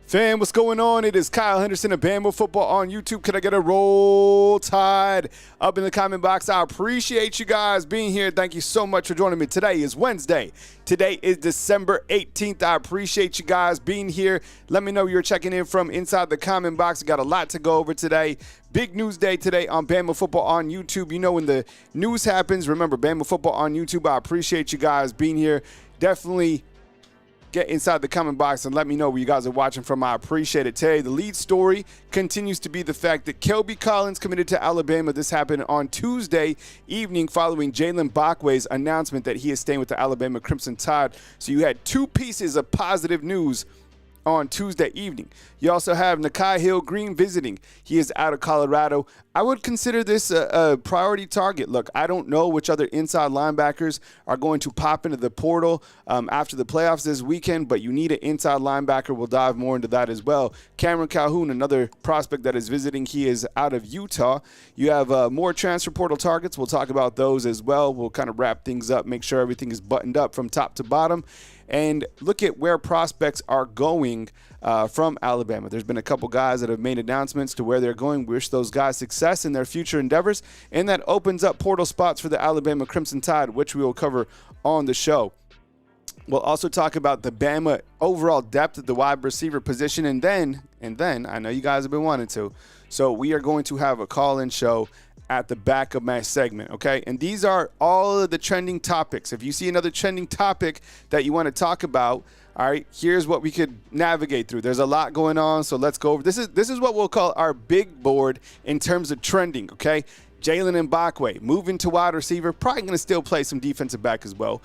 Fam, what's going on? It is Kyle Henderson of Bama Football on YouTube. Can I get a roll tide up in the comment box? I appreciate you guys being here. Thank you so much for joining me. Today is Wednesday. Today is December 18th. I appreciate you guys being here. Let me know you're checking in from inside the comment box. We got a lot to go over today. Big news day today on Bama Football on YouTube. You know, when the news happens, remember Bama Football on YouTube. I appreciate you guys being here. Definitely get inside the comment box and let me know where you guys are watching from. I appreciate it. Today, the lead story continues to be the fact that Kelby Collins committed to Alabama. This happened on Tuesday evening following Jalen Bachway's announcement that he is staying with the Alabama Crimson Tide. So you had two pieces of positive news on Tuesday evening. You also have Nakai Hill-Green visiting. He is out of Colorado. I would consider this a priority target. Look, I don't know which other inside linebackers are going to pop into the portal after the playoffs this weekend, but you need an inside linebacker. We'll dive more into that as well. Cameron Calhoun, another prospect that is visiting. He is out of Utah. You have more transfer portal targets. We'll talk about those as well. We'll kind of wrap things up, make sure everything is buttoned up from top to bottom, and look at where prospects are going from Alabama. There's been a couple guys that have made announcements to where they're going. Wish those guys success in their future endeavors, and that opens up portal spots for the Alabama Crimson Tide, which we will cover on the show. We'll also talk about the Bama overall depth at the wide receiver position, and then I know you guys have been wanting to, so we are going to have a call-in show at the back of my segment, okay? And these are all of the trending topics. If you see another trending topic that you want to talk about, all right, here's what we could navigate through. There's a lot going on, so let's go over. This is what we'll call our big board in terms of trending, okay? Jalen Mbakwe, moving to wide receiver, probably going to still play some defensive back as well.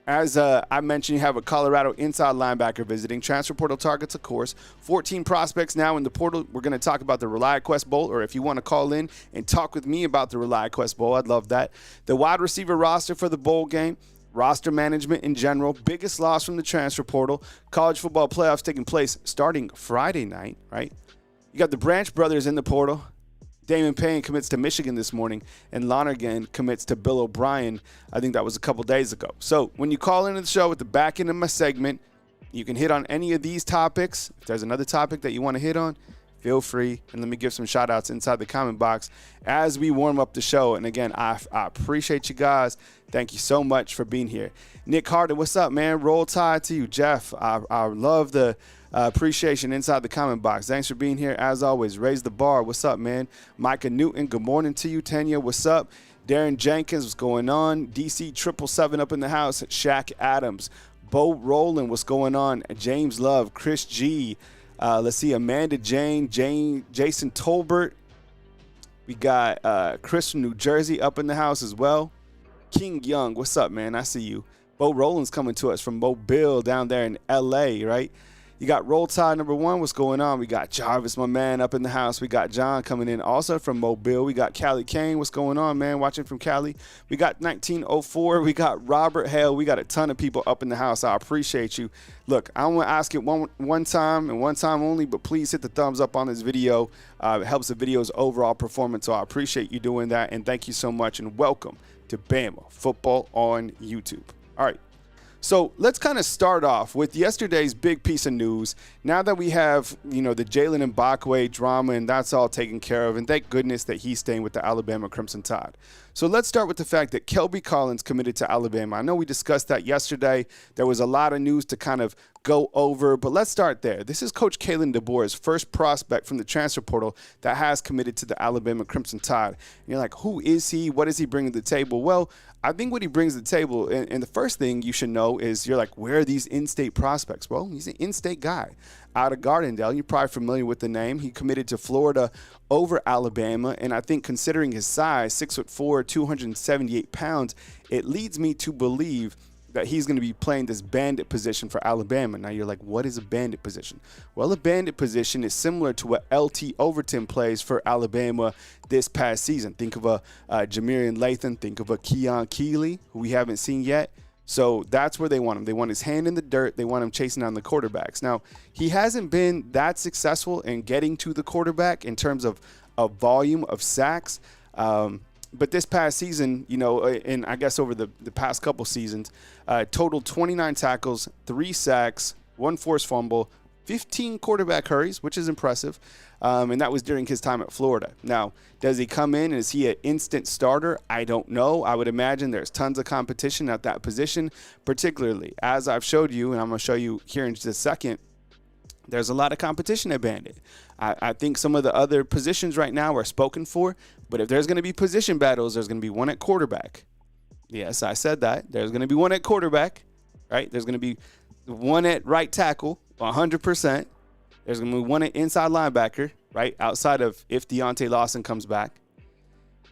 As I mentioned, you have a Colorado inside linebacker visiting. Transfer portal targets, of course. 14 prospects now in the portal. We're going to talk about the ReliaQuest Bowl, or if you want to call in and talk with me about the ReliaQuest Bowl, I'd love that. The wide receiver roster for the bowl game. Roster management in general. Biggest loss from the transfer portal. College football playoffs taking place starting Friday night, right? You got the Branch brothers in the portal. Damon Payne commits to Michigan this morning, and Lonergan commits to Bill O'Brien. I think that was a couple days ago. So when you call into the show at the back end of my segment, you can hit on any of these topics. If there's another topic that you want to hit on, feel free. And let me give some shout-outs inside the comment box as we warm up the show. And again, I appreciate you guys. Thank you so much for being here. Nick Harden, what's up, man? Roll Tide to you. Jeff, I love the appreciation inside the comment box. Thanks for being here. As always, raise the bar. What's up, man? Micah Newton, good morning to you. Tanya, what's up? Darren Jenkins, what's going on? DC 777 up in the house. Shaq Adams. Bo Rowland, what's going on? James Love, Chris G. Let's see, Amanda Jane, Jason Tolbert. We got Chris from New Jersey up in the house as well. King Young, what's up, man? I see you. Bo Rowland's coming to us from Mobile down there in L.A., right? You got Roll Tide number one. What's going on? We got Jarvis, my man, up in the house. We got John coming in also from Mobile. We got Callie Kane. What's going on, man? Watching from Cali. We got 1904. We got Robert Hale. We got a ton of people up in the house. I appreciate you. Look, I want to ask it one time and one time only, but please hit the thumbs up on this video. It helps the video's overall performance, so I appreciate you doing that, and thank you so much, and welcome to Bama Football on YouTube. All right. So let's kind of start off with yesterday's big piece of news. Now that we have, the Jalen Mbakwe drama, and that's all taken care of, and thank goodness that he's staying with the Alabama Crimson Tide. So let's start with the fact that Kelby Collins committed to Alabama. I know we discussed that yesterday. There was a lot of news to kind of go over, but let's start there. This is Coach Kalen DeBoer's first prospect from the transfer portal that has committed to the Alabama Crimson Tide. And you're like, who is he? What does he bring to the table? Well, I think what he brings to the table, and the first thing you should know is you're like, where are these in-state prospects? Well, he's an in-state guy out of Gardendale. You're probably familiar with the name. He committed to Florida over Alabama, and I think considering his size, 6'4", 278 pounds, it leads me to believe that he's going to be playing this bandit position for Alabama. Now you're like, what is a bandit position? Well, a bandit position is similar to what LT Overton plays for Alabama this past season. Think of a Jamarian Latham. Think of a Keon Keeley, who we haven't seen yet. So that's where they want him. They want his hand in the dirt. They want him chasing down the quarterbacks. Now, he hasn't been that successful in getting to the quarterback in terms of volume of sacks. But this past season, and I guess over the past couple seasons, totaled 29 tackles, 3 sacks, 1 forced fumble, 15 quarterback hurries, which is impressive, and that was during his time at Florida. Now, does he come in and is he an instant starter? I don't know. I would imagine there's tons of competition at that position, particularly as I've showed you, and I'm going to show you here in just a second. There's a lot of competition at Bandit. I think some of the other positions right now are spoken for, but if there's going to be position battles, there's going to be one at quarterback. Yes, I said that. There's going to be one at quarterback, right? There's going to be one at right tackle, 100%. There's going to be one at inside linebacker, right, outside of if Deontay Lawson comes back.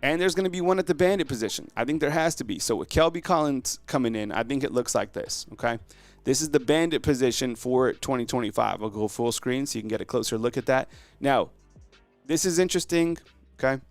And there's going to be one at the bandit position. I think there has to be. So with Kelby Collins coming in, I think it looks like this, okay? This is the bandit position for 2025. I'll go full screen so you can get a closer look at that. Now, this is interesting, okay?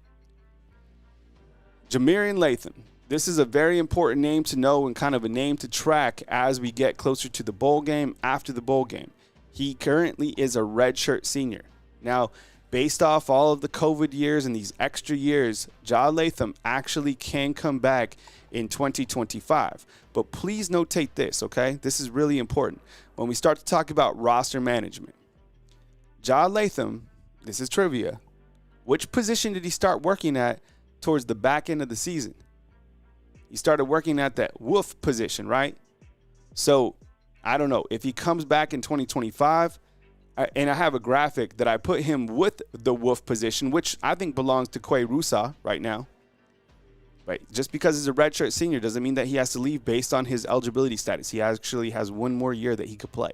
Jamarian Latham. This is a very important name to know and kind of a name to track as we get closer to the bowl game, after the bowl game. He currently is a redshirt senior. Now, based off all of the COVID years and these extra years, Ja Latham actually can come back in 2025. But please notate this, okay? This is really important. When we start to talk about roster management, Ja Latham, this is trivia, which position did he start working at towards the back end of the season? He started working at that wolf position, right? So I don't know if he comes back in 2025, and I have a graphic that I put him with the wolf position, which I think belongs to Quay Rusa right now. Right? Just because he's a redshirt senior doesn't mean that he has to leave based on his eligibility status. He actually has one more year that he could play.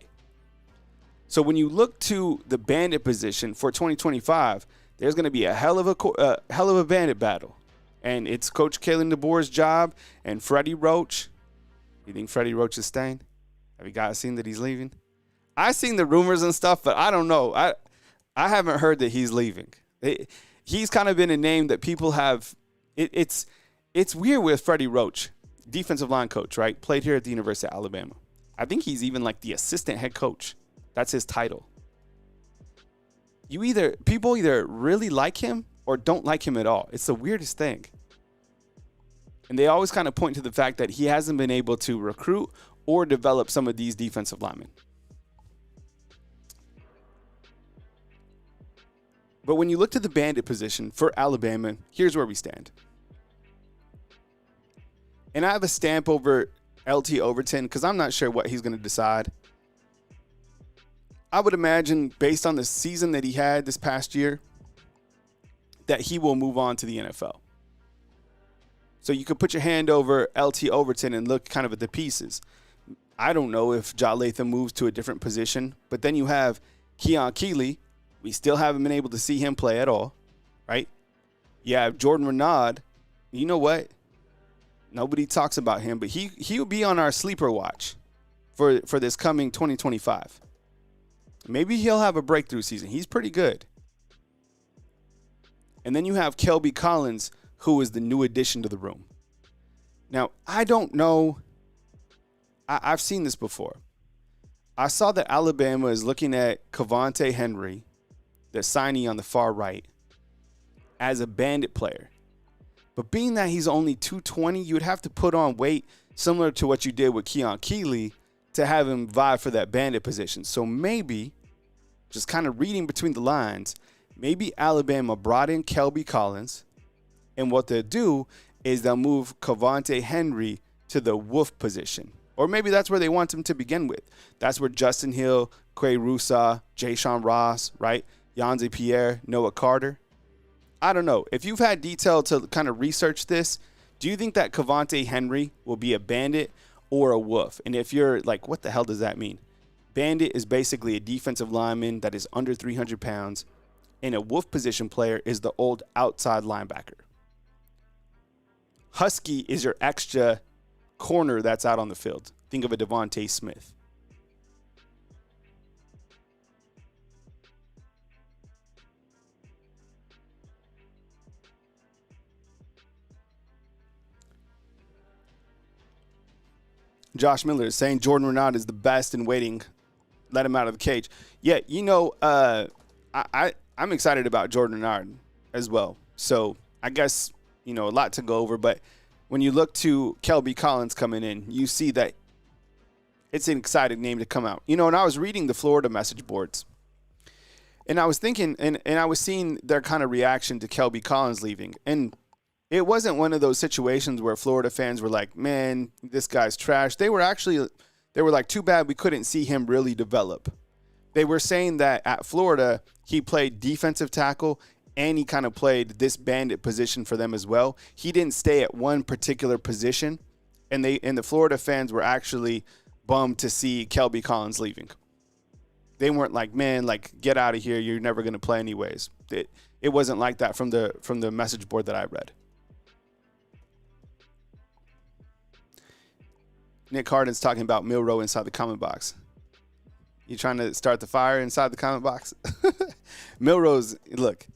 So when you look to the bandit position for 2025, there's going to be a hell of a bandit battle. And it's Coach Kalen DeBoer's job and Freddie Roach. You think Freddie Roach is staying? Have you guys seen that he's leaving? I've seen the rumors and stuff, but I don't know. I haven't heard that he's leaving. He's kind of been a name that people have. It's weird with Freddie Roach, defensive line coach, right? Played here at the University of Alabama. I think he's even like the assistant head coach. That's his title. People either really like him or don't like him at all. It's the weirdest thing. And they always kind of point to the fact that he hasn't been able to recruit or develop some of these defensive linemen. But when you look to the bandit position for Alabama, here's where we stand. And I have a stamp over LT Overton because I'm not sure what he's going to decide. I would imagine, based on the season that he had this past year, that he will move on to the NFL. So you could put your hand over LT Overton and look kind of at the pieces. I don't know if Ja Latham moves to a different position, but then you have Keon Keeley. We still haven't been able to see him play at all, right? You have Jordan Renaud. You know what? Nobody talks about him, but he'll be on our sleeper watch for this coming 2025. Maybe he'll have a breakthrough season. He's pretty good. And then you have Kelby Collins, who is the new addition to the room. Now, I don't know. I've seen this before. I saw that Alabama is looking at Cavante Henry, the signee on the far right, as a bandit player. But being that he's only 220, you would have to put on weight similar to what you did with Keon Keeley to have him vie for that bandit position. So maybe, just kind of reading between the lines, maybe Alabama brought in Kelby Collins, and what they'll do is they'll move Cavante Henry to the wolf position. Or maybe that's where they want him to begin with. That's where Justin Hill, Quay Rusa, Jay-Sean Ross, right? Yanzi Pierre, Noah Carter. I don't know. If you've had detail to kind of research this, do you think that Cavante Henry will be a bandit or a wolf? And if you're like, what the hell does that mean? Bandit is basically a defensive lineman that is under 300 pounds, and a wolf position player is the old outside linebacker. Husky is your extra corner that's out on the field. Think of a Devontae Smith. Josh Miller is saying Jordan Renaud is the best in waiting. Let him out of the cage. Yeah, you know, I'm excited about Jordan Renaud as well. So I guess, you know, a lot to go over. But when you look to Kelby Collins coming in, you see that It's an exciting name to come out. And I was reading the Florida message boards, and I was thinking, and I was seeing their kind of reaction to Kelby Collins leaving. And it wasn't one of those situations where Florida fans were like, man, this guy's trash. They were like, too bad we couldn't see him really develop. They were saying that at Florida, he played defensive tackle and he kind of played this bandit position for them as well. He didn't stay at one particular position, and the Florida fans were actually bummed to see Kelby Collins leaving. They weren't like, man, like, get out of here. You're never going to play anyways. It wasn't like that from the message board that I read. Nick Harden's talking about Milroe inside the comment box. You trying to start the fire inside the comment box? Milroe's, look,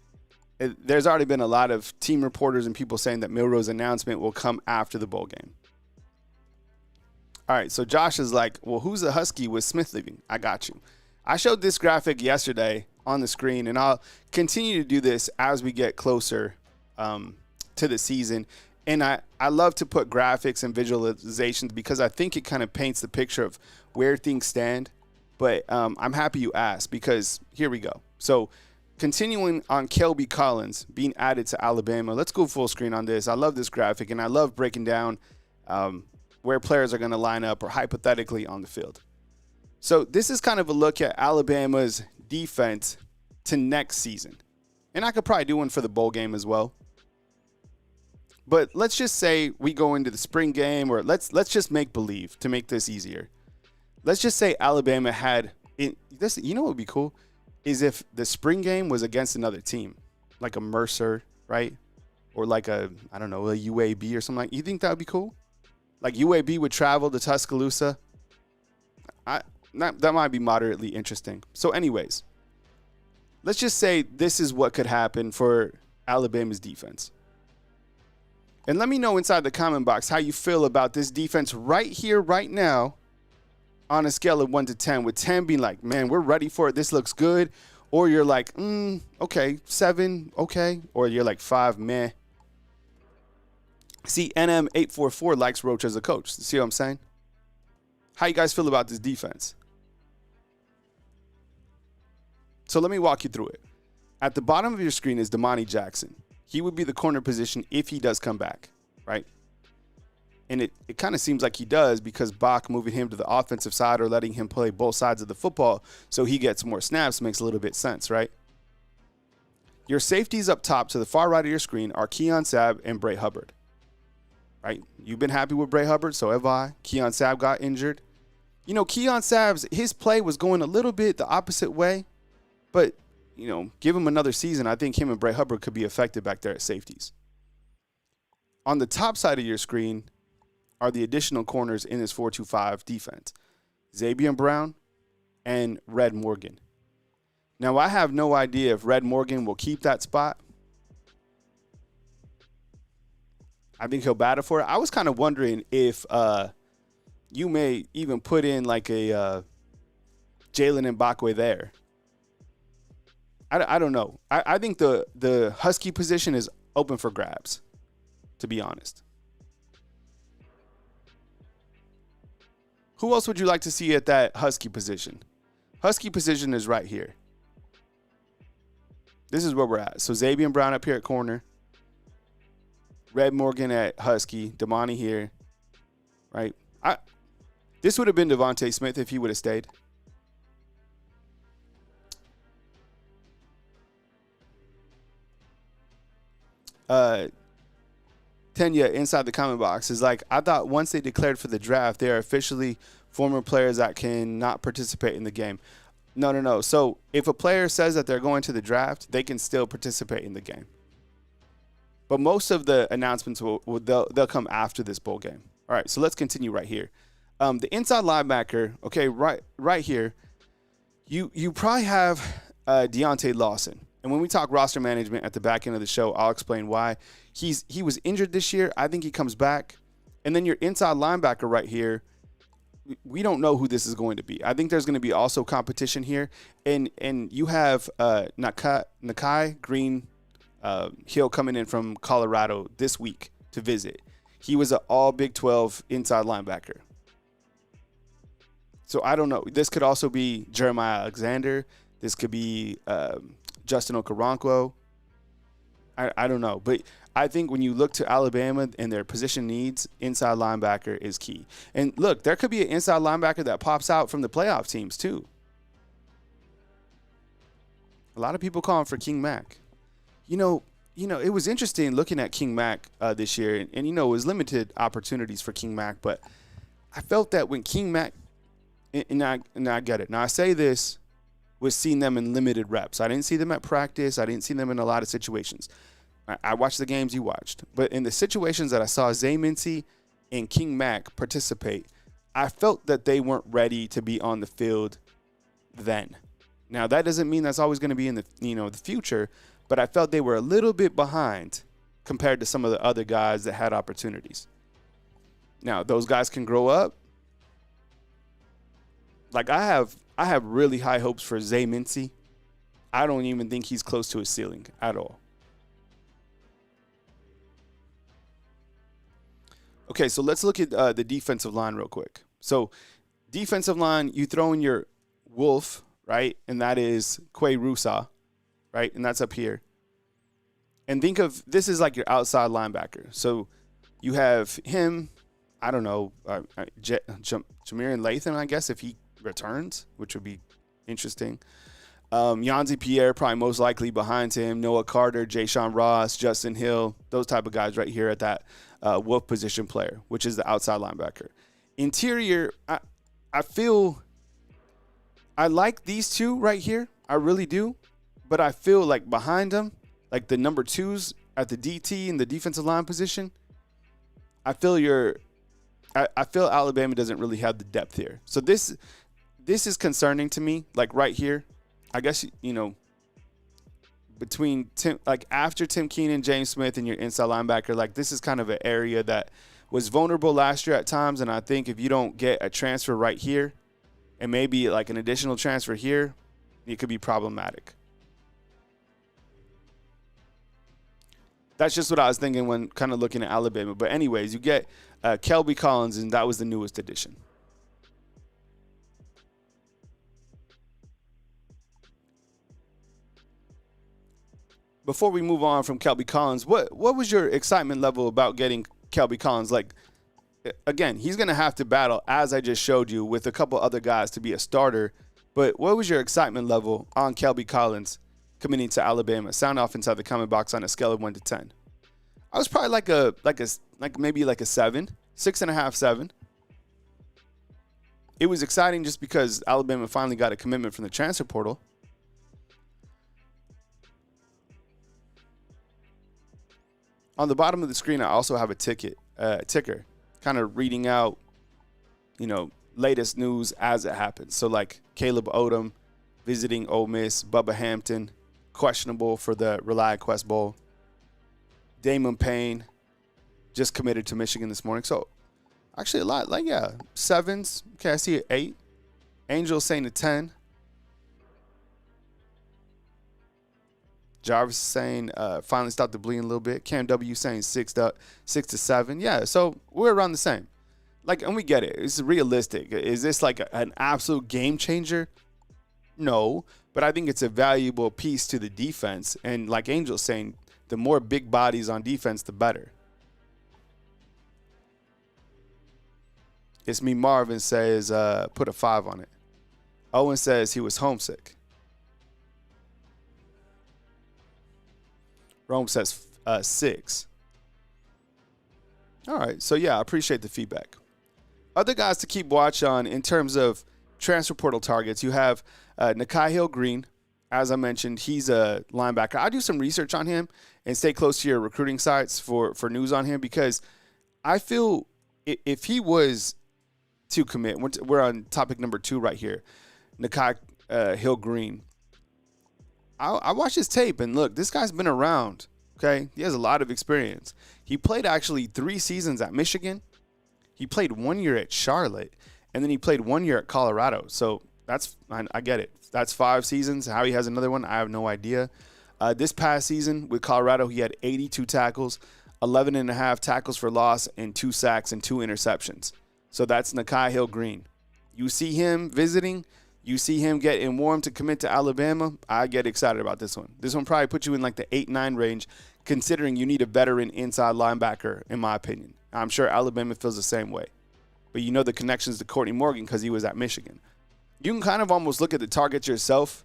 there's already been a lot of team reporters and people saying that Milroe's announcement will come after the bowl game. All right, so Josh is like, well, who's the Husky with Smith leaving? I got you. I showed this graphic yesterday on the screen, and I'll continue to do this as we get closer to the season. And I love to put graphics and visualizations because I think it kind of paints the picture of where things stand. But I'm happy you asked, because here we go. So continuing on Kelby Collins being added to Alabama, let's go full screen on this. I love this graphic, and I love breaking down where players are going to line up or hypothetically on the field. So this is kind of a look at Alabama's defense to next season. And I could probably do one for the bowl game as well. But let's just say we go into the spring game, or let's just make believe to make this easier. Let's just say Alabama had this. You know what would be cool is if the spring game was against another team, like a Mercer, right? Or like a UAB or something like. You think that would be cool? Like UAB would travel to Tuscaloosa. That might be moderately interesting. So anyways, let's just say this is what could happen for Alabama's defense. And let me know inside the comment box how you feel about this defense right here, right now, on a scale of 1 to 10, with 10 being like, man, we're ready for it. This looks good. Or you're like, okay, 7, okay. Or you're like 5, meh. See, NM844 likes Roach as a coach. See what I'm saying? How you guys feel about this defense? So let me walk you through it. At the bottom of your screen is Damani Jackson. He would be the corner position if he does come back, right? And it kind of seems like he does, because Bach moving him to the offensive side or letting him play both sides of the football so he gets more snaps makes a little bit sense, right? Your safeties up top to the far right of your screen are Keon Sabb and Bray Hubbard, right? You've been happy with Bray Hubbard, so have I. Keon Sabb got injured. Keon Sabb's, his play was going a little bit the opposite way, but give him another season. I think him and Bray Hubbard could be effective back there at safeties. On the top side of your screen are the additional corners in this 4-2-5 defense. Xavier Brown and Red Morgan. Now, I have no idea if Red Morgan will keep that spot. I think he'll battle for it. I was kind of wondering if you may even put in like a Jalen Mbakwe there. I don't know. I think the Husky position is open for grabs, to be honest. Who else would you like to see at that Husky position? Husky position is right here. This is where we're at. So Xavier Brown up here at corner. Red Morgan at Husky. Damani here. Right? This would have been Devontae Smith if he would have stayed. Tenya inside the comment box is like, I thought once they declared for the draft, they are officially former players that can not participate in the game. No. So if a player says that they're going to the draft, they can still participate in the game. But most of the announcements they'll come after this bowl game. All right, so let's continue right here. The inside linebacker, okay, right here, you probably have Deontay Lawson. And when we talk roster management at the back end of the show, I'll explain why. He was injured this year. I think he comes back. And then your inside linebacker right here, we don't know who this is going to be. I think there's going to be also competition here. And you have Nakai Green Hill coming in from Colorado this week to visit. He was an all Big 12 inside linebacker. So I don't know. This could also be Jeremiah Alexander. This could be Justin Okoronkwo. I don't know. But I think when you look to Alabama and their position needs, inside linebacker is key. And look, there could be an inside linebacker that pops out from the playoff teams too. A lot of people calling for King Mack. You know, it was interesting looking at King Mack this year, and it was limited opportunities for King Mack, but I felt that when King Mack, and I get it. Now I say this with seeing them in limited reps. I didn't see them at practice. I didn't see them in a lot of situations. I watched the games you watched, but in the situations that I saw Zay Mincy and King Mack participate, I felt that they weren't ready to be on the field then. Now that doesn't mean that's always going to be in the the future, but I felt they were a little bit behind compared to some of the other guys that had opportunities. Now those guys can grow up. Like I have really high hopes for Zay Mincy. I don't even think he's close to his ceiling at all. Okay, so let's look at the defensive line real quick. So defensive line, you throw in your wolf, right? And that is Quay Rusa, right? And that's up here. And think of this is like your outside linebacker. So you have him, I don't know, Jamarian Latham, I guess, if he returns, which would be interesting. Yanzi Pierre probably most likely behind him. Noah Carter, Jayshon Ross, Justin Hill, those type of guys right here at that wolf position player, which is the outside linebacker. Interior, I feel I like these two right here. I really do. But I feel like behind them, like the number twos at the DT and the defensive line position, I feel Alabama doesn't really have the depth here. So this is concerning to me. Like right here, I guess, between Tim, like after Tim Keenan, James Smith, and your inside linebacker, like this is kind of an area that was vulnerable last year at times. And I think if you don't get a transfer right here and maybe like an additional transfer here, it could be problematic. That's just what I was thinking when kind of looking at Alabama. But anyways, you get Kelby Collins, and that was the newest addition. Before we move on from Kelby Collins, what was your excitement level about getting Kelby Collins? Like, again, he's going to have to battle, as I just showed you, with a couple other guys to be a starter. But what was your excitement level on Kelby Collins committing to Alabama? Sound off inside the comment box on a scale of 1 to 10. I was probably maybe like a 7, 6.5, 7. It was exciting just because Alabama finally got a commitment from the transfer portal. On the bottom of the screen, I also have a ticker, kind of reading out, latest news as it happens. So like Caleb Odom visiting Ole Miss, Bubba Hampton questionable for the Rely Quest Bowl. Damon Payne just committed to Michigan this morning. So actually a lot, like, yeah, 7s. Okay, I see an 8. Angel saying a 10. Jarvis saying finally stopped the bleeding a little bit. Cam W saying 6 to 7. Yeah, so we're around the same. Like, and we get it. It's realistic. Is this like an absolute game changer? No, but I think it's a valuable piece to the defense. And like Angel's saying, the more big bodies on defense, the better. It's me. Marvin says put a 5 on it. Owen says he was homesick. Rome says 6. All right. So, yeah, I appreciate the feedback. Other guys to keep watch on in terms of transfer portal targets, you have Nakai Hill-Green. As I mentioned, he's a linebacker. I do some research on him and stay close to your recruiting sites for news on him because I feel if he was to commit, we're on topic number 2 right here, Nakai Hill-Green. I watched his tape, and look, this guy's been around, okay? He has a lot of experience. He played actually 3 seasons at Michigan. He played 1 year at Charlotte, and then he played 1 year at Colorado. So I get it. That's 5 seasons. How he has another one, I have no idea. This past season with Colorado, he had 82 tackles, 11.5 tackles for loss, and 2 sacks and 2 interceptions. So that's Nakai Hill-Green. You see him visiting, you see him getting warm to commit to Alabama, I get excited about this one. This one probably puts you in like the 8-9 range, considering you need a veteran inside linebacker, in my opinion. I'm sure Alabama feels the same way. But you know the connections to Courtney Morgan because he was at Michigan. You can kind of almost look at the targets yourself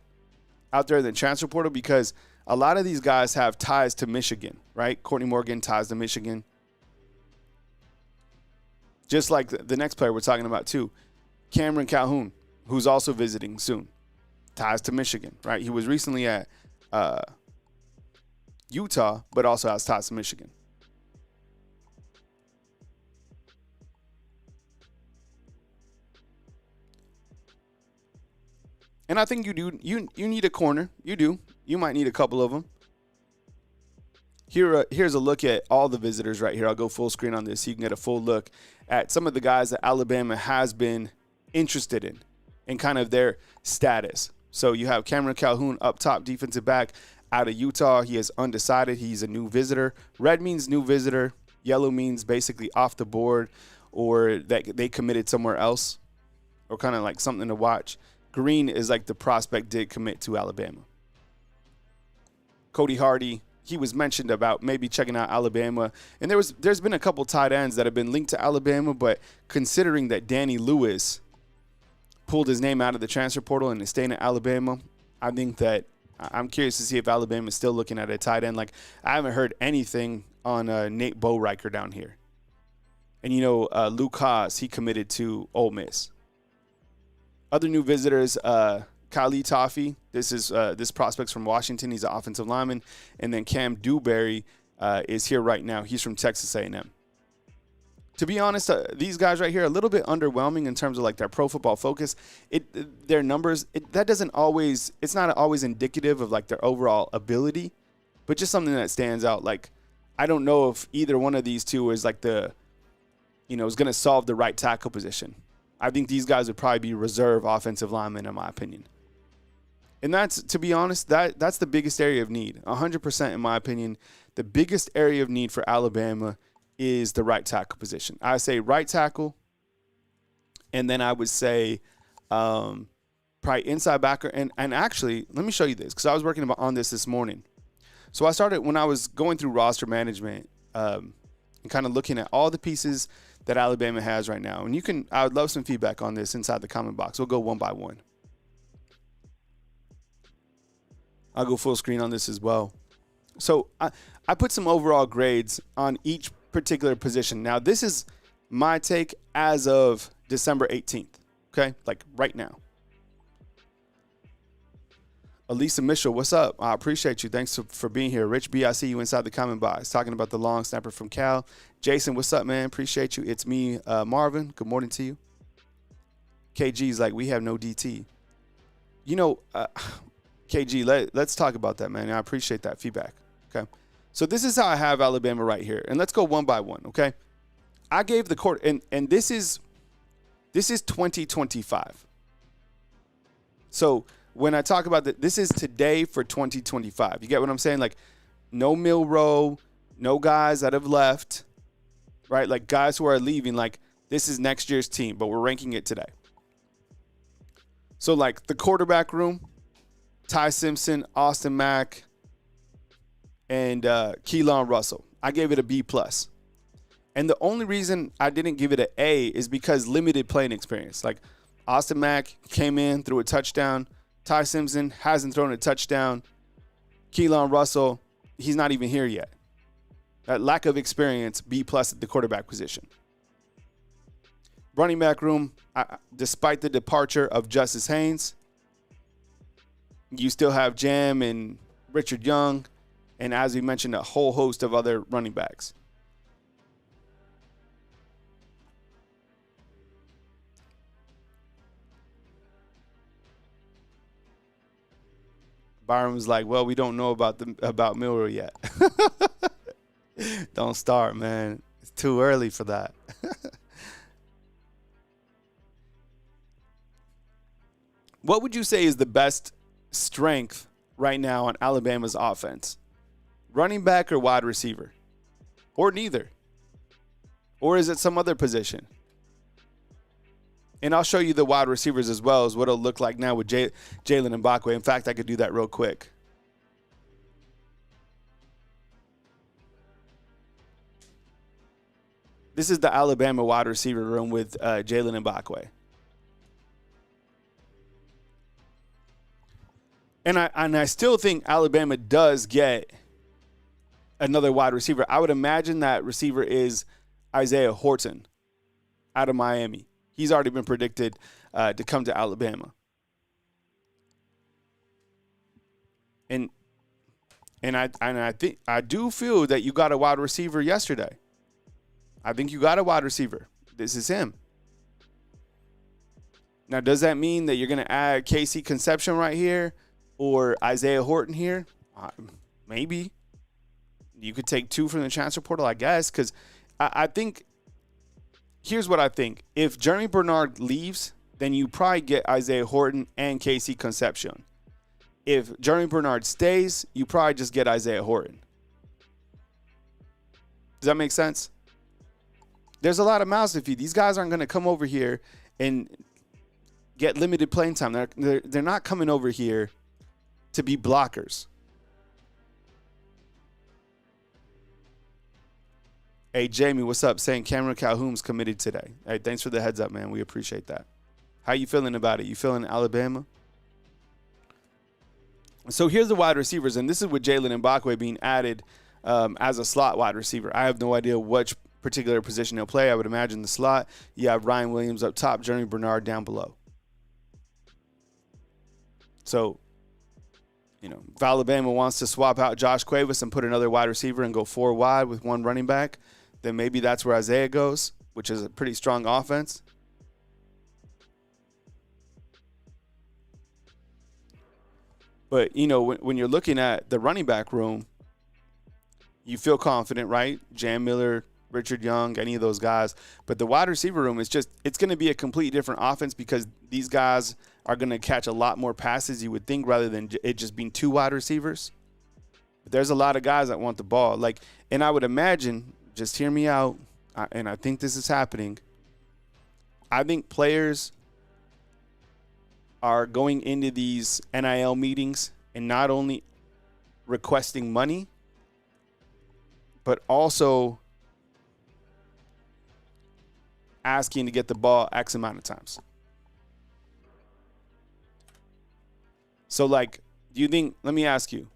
out there in the transfer portal because a lot of these guys have ties to Michigan, right? Courtney Morgan, ties to Michigan. Just like the next player we're talking about too, Cameron Calhoun, who's also visiting soon. Ties to Michigan, right? He was recently at Utah, but also has ties to Michigan. And I think you need a corner. You do. You might need a couple of them. Here's a look at all the visitors right here. I'll go full screen on this so you can get a full look at some of the guys that Alabama has been interested in and kind of their status. So you have Cameron Calhoun up top, defensive back out of Utah. He is undecided. He's a new visitor. Red means new visitor. Yellow means basically off the board or that they committed somewhere else or kind of like something to watch. Green is like the prospect did commit to Alabama. Cody Hardy, he was mentioned about maybe checking out Alabama. And there's been a couple tight ends that have been linked to Alabama, but considering that Danny Lewis pulled his name out of the transfer portal and is staying at Alabama, I think that I'm curious to see if Alabama is still looking at a tight end. Like, I haven't heard anything on Nate Boeriker down here. And, Luke Haas, he committed to Ole Miss. Other new visitors, Kylie Toffee. This prospect's from Washington. He's an offensive lineman. And then Cam Dewberry is here right now. He's from Texas A&M. To be honest, these guys right here are a little bit underwhelming in terms of like their Pro Football Focus. Their numbers, it's not always indicative of like their overall ability, but just something that stands out. Like, I don't know if either one of these two is like is going to solve the right tackle position. I think these guys would probably be reserve offensive linemen, in my opinion. And that's, to be honest, that's the biggest area of need. 100%, in my opinion, the biggest area of need for Alabama is the right tackle position. I say right tackle, and then I would say probably inside backer. And actually, let me show you this because I was working on this morning. So I started when I was going through roster management and kind of looking at all the pieces that Alabama has right now. And I would love some feedback on this inside the comment box. We'll go one by one. I'll go full screen on this as well. So I put some overall grades on each particular position. Now, this is my take as of December 18th, okay? Like right now. Elisa Mitchell, what's up? I appreciate you. Thanks for being here. Rich B, I see you inside the comment box talking about the long snapper from Cal. Jason, what's up, man? Appreciate you. It's me, Marvin. Good morning to you. KG's like, we have no DT. KG, let's talk about that, man. I appreciate that feedback, okay? So this is how I have Alabama right here. And let's go one by one, okay? I gave the court, and this is 2025. So when I talk about this is today for 2025. You get what I'm saying? Like, no Milroe, no guys that have left, right? Like, guys who are leaving, like, this is next year's team, but we're ranking it today. So, like, the quarterback room, Ty Simpson, Austin Mack, and Keelan Russell. I gave it a B+. And the only reason I didn't give it an A is because limited playing experience. Like, Austin Mack came in, threw a touchdown. Ty Simpson hasn't thrown a touchdown. Keelan Russell, he's not even here yet. That lack of experience, B+ at the quarterback position. Running back room, despite the departure of Justice Haynes, you still have Jam and Richard Young, and as we mentioned, a whole host of other running backs. Byron was like, well, we don't know about Milroe yet. Don't start, man. It's too early for that. What would you say is the best strength right now on Alabama's offense? Running back or wide receiver? Or neither? Or is it some other position? And I'll show you the wide receivers as well as what it'll look like now with Jalen Mbakwe. In fact, I could do that real quick. This is the Alabama wide receiver room with Jalen Mbakwe. And I still think Alabama does get another wide receiver. I would imagine that receiver is Isaiah Horton out of Miami. He's already been predicted to come to Alabama. And I do feel that you got a wide receiver yesterday. I think you got a wide receiver. This is him. Now, does that mean that you're going to add KC Conception right here or Isaiah Horton here? Maybe. You could take 2 from the transfer portal, I guess, because I think here's what I think. If Jeremy Bernard leaves, then you probably get Isaiah Horton and KC Concepcion. If Jeremy Bernard stays, you probably just get Isaiah Horton. Does that make sense? There's a lot of mouths to feed. These guys aren't going to come over here and get limited playing time. They're not coming over here to be blockers. Hey, Jamie, what's up? Saying Cameron Calhoun's committed today. Hey, thanks for the heads up, man. We appreciate that. How you feeling about it? You feeling Alabama? So here's the wide receivers, and this is with Jalen Mbakwe being added as a slot wide receiver. I have no idea which particular position he'll play. I would imagine the slot. You have Ryan Williams up top, Jeremy Bernard down below. So, if Alabama wants to swap out Josh Cuevas and put another wide receiver and go 4 wide with 1 running back, then maybe that's where Isaiah goes, which is a pretty strong offense. But, when you're looking at the running back room, you feel confident, right? Jam Miller, Richard Young, any of those guys. But the wide receiver room is it's going to be a completely different offense because these guys are going to catch a lot more passes, you would think, rather than it just being 2 wide receivers. But there's a lot of guys that want the ball. And I would imagine, just hear me out, and I think this is happening. I think players are going into these NIL meetings and not only requesting money, but also asking to get the ball X amount of times. So, do you think, let me ask you,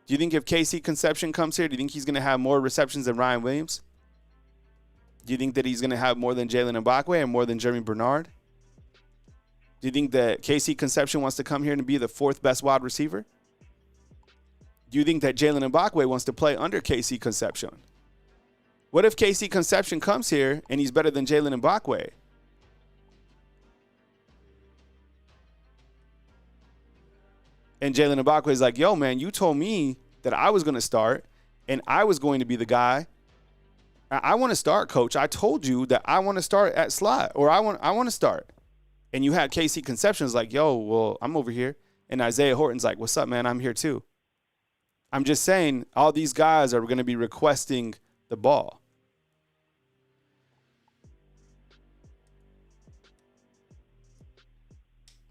do you think if KC Conception comes here, do you think he's going to have more receptions than Ryan Williams? Do you think that he's going to have more than Jalen Mbakwe and more than Jeremy Bernard? Do you think that KC Conception wants to come here and be the 4th best wide receiver? Do you think that Jalen Mbakwe wants to play under KC Conception? What if KC Conception comes here and he's better than Jalen Mbakwe? And Jalen Mbakwe is like, yo, man, you told me that I was going to start and I was going to be the guy. I want to start, coach. I told you that I want to start at slot, or I want to start. And you had KC Conception's like, yo, well, I'm over here. And Isaiah Horton's like, what's up, man? I'm here too. I'm just saying all these guys are going to be requesting the ball.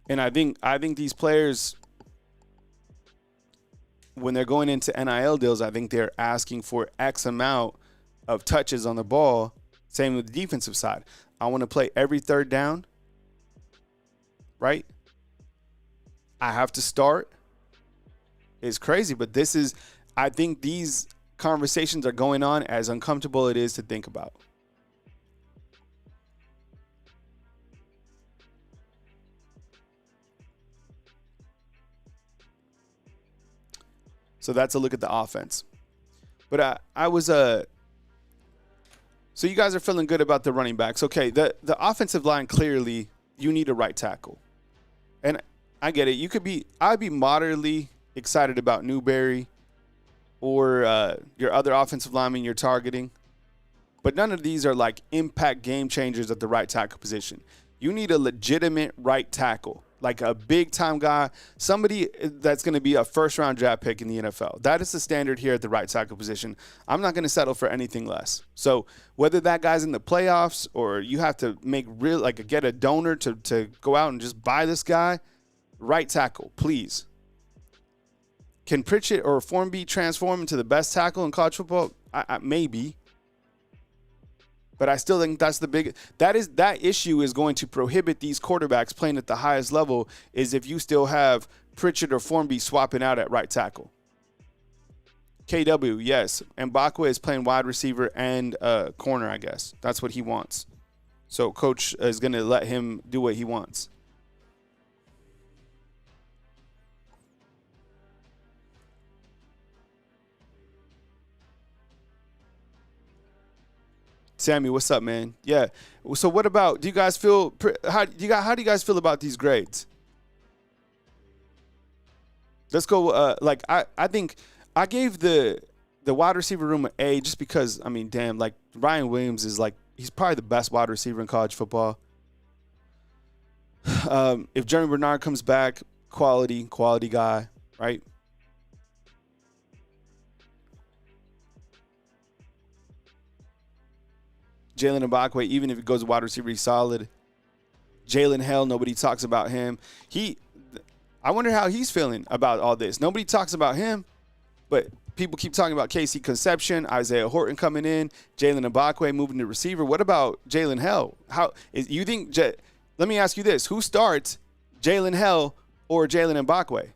And I think these players, when they're going into NIL deals, I think they're asking for X amount of touches on the ball. Same with the defensive side. I want to play every 3rd down, right? I have to start. It's crazy, but I think these conversations are going on, as uncomfortable it is to think about. So that's a look at the offense. But I was so you guys are feeling good about the running backs. Okay, the offensive line, clearly you need a right tackle. And I get it. I'd be moderately excited about Newberry or your other offensive lineman you're targeting. But none of these are impact game changers at the right tackle position. You need a legitimate right tackle. like a big-time guy, somebody that's going to be a first-round draft pick in the NFL. That is the standard here at the right tackle position. I'm not going to settle for anything less. So whether that guy's in the playoffs or you have to get a donor to go out and just buy this guy, right tackle, please. Can Pritchett or Formby transform into the best tackle in college football? Maybe. But I still think that's that issue is going to prohibit these quarterbacks playing at the highest level is if you still have Pritchett or Formby swapping out at right tackle. KW, yes. Mbakwe is playing wide receiver and corner, I guess. That's what he wants. So coach is going to let him do what he wants. Sammy, what's up, man? Yeah. So what about, do you guys feel, how do you guys feel about these grades? Let's go, I think I gave the wide receiver room an A just because, I mean, damn, like Ryan Williams is he's probably the best wide receiver in college football. If Jeremy Bernard comes back, quality guy, right? Jalen Mbakwe, even if he goes wide receiver, he's solid. Jalen Hell, nobody talks about him. I wonder how he's feeling about all this. Nobody talks about him, but people keep talking about Casey Conception, Isaiah Horton coming in, Jalen Mbakwe moving to receiver. What about Jalen Hell? Let me ask you this. Who starts, Jalen Hell or Jalen Mbakwe?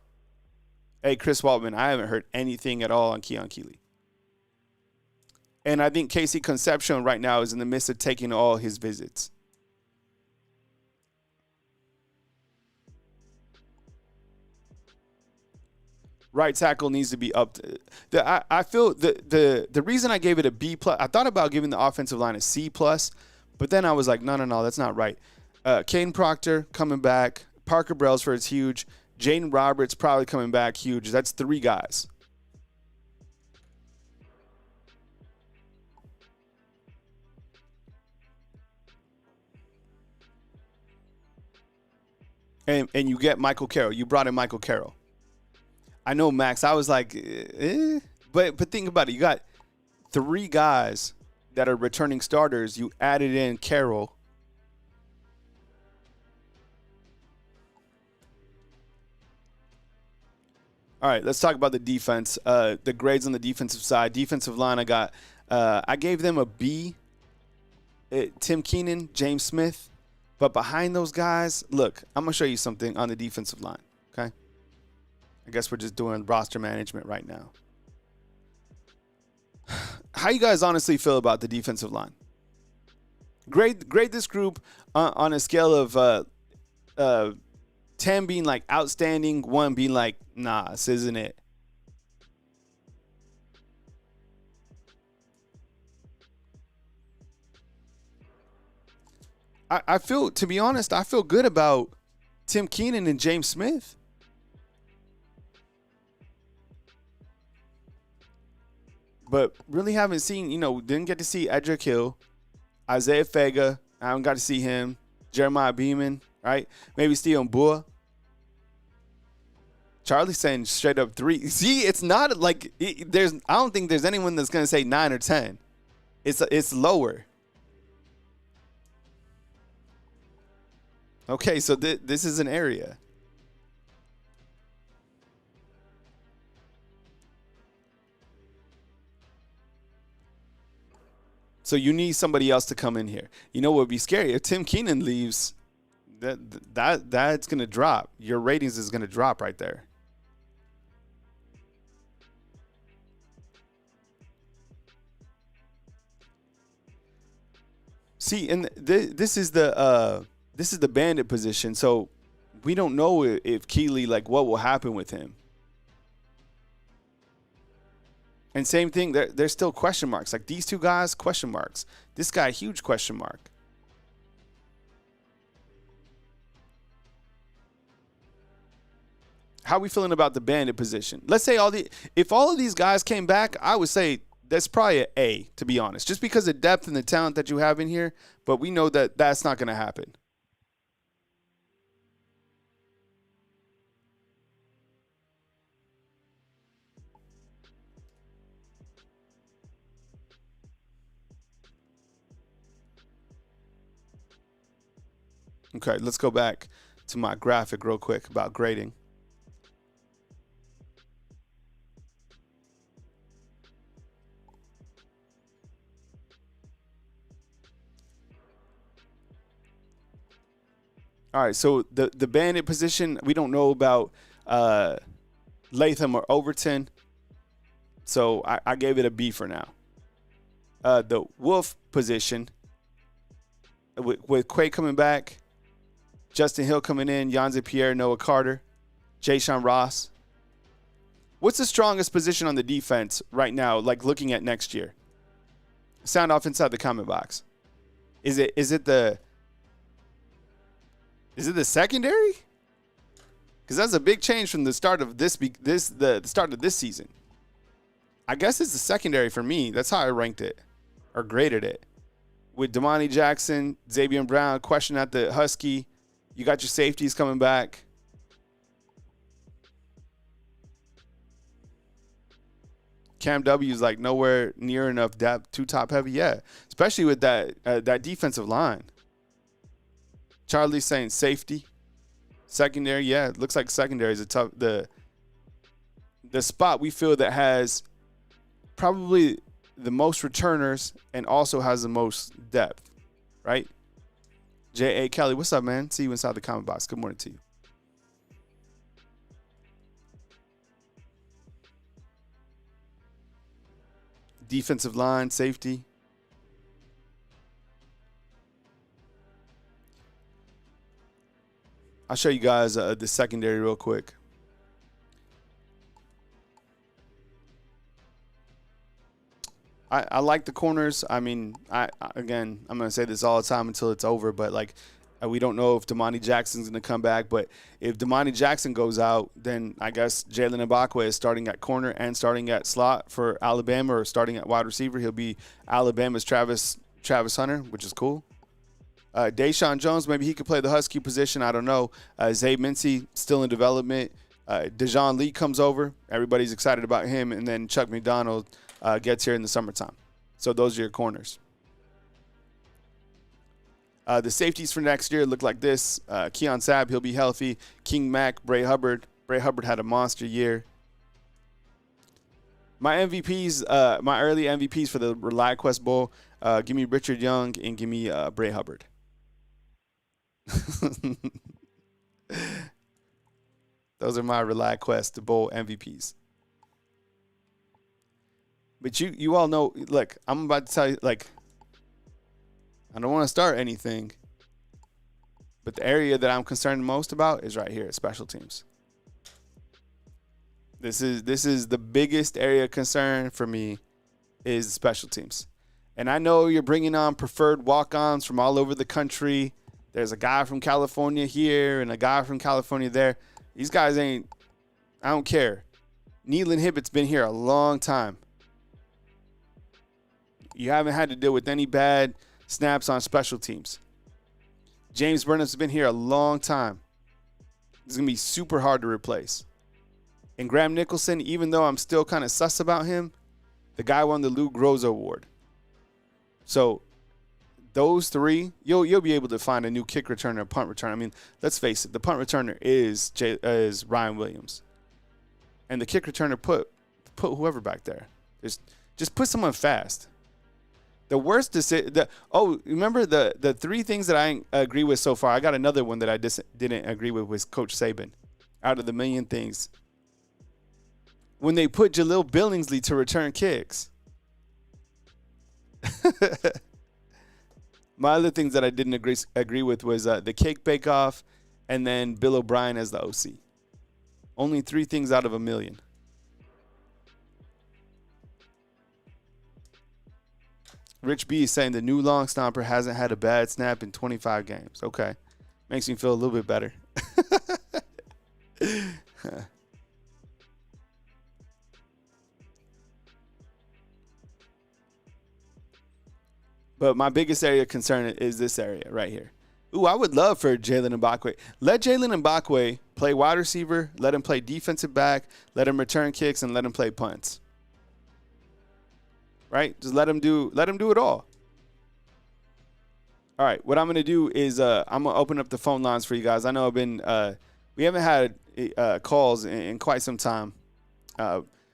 Hey, Chris Waltman, I haven't heard anything at all on Keon Keeley. And I think Casey Concepcion right now is in the midst of taking all his visits. Right tackle needs to be up. I feel the reason I gave it a B plus. I thought about giving the offensive line a C plus, but then I was like, no, that's not right. Caden Proctor coming back. Parker Brailsford's huge. Jaden Roberts probably coming back huge. That's 3 guys. And you get Michael Carroll. You brought in Michael Carroll. I know, Max. I was like, but think about it. You got 3 guys that are returning starters. You added in Carroll. All right, let's talk about the defense. The grades on the defensive side. Defensive line, I gave them a B. Tim Keenan, James Smith. But behind those guys, look, I'm going to show you something on the defensive line, okay? I guess we're just doing roster management right now. How you guys honestly feel about the defensive line? Grade this group on a scale of 10 being like outstanding, 1 being like, nah, this isn't it. I feel, to be honest, I feel good about Tim Keenan and James Smith. But really haven't seen, didn't get to see Edric Hill, Isaiah Fega. I haven't got to see him. Jeremiah Beeman, right? Maybe Steve Mbua. Charlie's saying straight up 3. See, it's not like I don't think there's anyone that's going to say 9 or 10. It's lower. Okay, so this is an area. So you need somebody else to come in here. You know what would be scary? If Tim Keenan leaves, that's going to drop. Your ratings is going to drop right there. See, and this is the bandit position, so we don't know if Keeley, what will happen with him. And same thing, there's still question marks. Like these 2 guys, question marks. This guy, huge question mark. How are we feeling about the bandit position? Let's say if all of these guys came back, I would say that's probably an A, to be honest, just because of depth and the talent that you have in here. But we know that that's not going to happen. Okay, let's go back to my graphic real quick about grading. All right, so the bandit position, we don't know about Latham or Overton, so I gave it a B for now. The wolf position, with Quay coming back, Justin Hill coming in, Yanze Pierre, Noah Carter, Jayshon Ross. What's the strongest position on the defense right now, like looking at next year? Sound off inside the comment box. Is it the secondary? Because that's a big change from the start of the start of this season. I guess it's the secondary for me. That's how I ranked it or graded it. With Damani Jackson, Xavier Brown, question at the Husky. You got your safeties coming back. Cam W is like nowhere near enough depth, too top heavy. Yeah, especially with that defensive line. Charlie's saying safety, secondary. Yeah, it looks like secondary is a tough the spot we feel that has probably the most returners and also has the most depth, right? J.A. Kelly, what's up, man? See you inside the comment box. Good morning to you. Defensive line, safety. I'll show you guys the secondary real quick. I like the corners. I mean, again, I'm going to say this all the time until it's over, but like we don't know if Damani Jackson's going to come back. But if Damani Jackson goes out, then I guess Jalen Mbakwe is starting at corner and starting at slot for Alabama, or starting at wide receiver. He'll be Alabama's Travis Hunter, which is cool. Deshaun Jones, maybe he could play the Husky position. I don't know. Zay Mincy, still in development. Dejon Lee comes over. Everybody's excited about him. And then Chuck McDonald gets here in the summertime. So those are your corners. The safeties for next year look like this. Keon Sabb, he'll be healthy. King Mack, Bray Hubbard. Bray Hubbard had a monster year. My MVPs, my early MVPs for the Rely Quest Bowl, give me Richard Young and give me Bray Hubbard. Those are my Rely Quest Bowl MVPs. But you all know, look, I'm about to tell you, like, I don't want to start anything, but the area that I'm concerned most about is right here at special teams. This is the biggest area of concern for me is special teams. And I know you're bringing on preferred walk-ons from all over the country. There's a guy from California here and a guy from California there. These guys I don't care. Neelan Hibbett's been here a long time. You haven't had to deal with any bad snaps on special teams. James Burnham's been here a long time. It's going to be super hard to replace. And Graham Nicholson, even though I'm still kind of sus about him, the guy won the Lou Groza Award. So those three, you'll be able to find a new kick returner, punt returner. I mean, let's face it, the punt returner is Ryan Williams. And the kick returner put whoever back there. Just put someone fast. The worst decision. Remember the three things that I agree with so far. I got another one that I didn't agree with was Coach Saban. Out of the million things, when they put Jaleel Billingsley to return kicks. My other things that I didn't agree with was the cake bake-off and then Bill O'Brien as the OC. Only three things out of a million. Rich B is saying the new long snapper hasn't had a bad snap in 25 games. Okay. Makes me feel a little bit better. But my biggest area of concern is this area right here. Ooh, I would love for Jalen Mbakwe. Let Jalen Mbakwe play wide receiver. Let him play defensive back. Let him return kicks and let him play punts. Right? Just let him do it all. All right, what I'm going to do is I'm going to open up the phone lines for you guys. I know we haven't had calls in quite some time.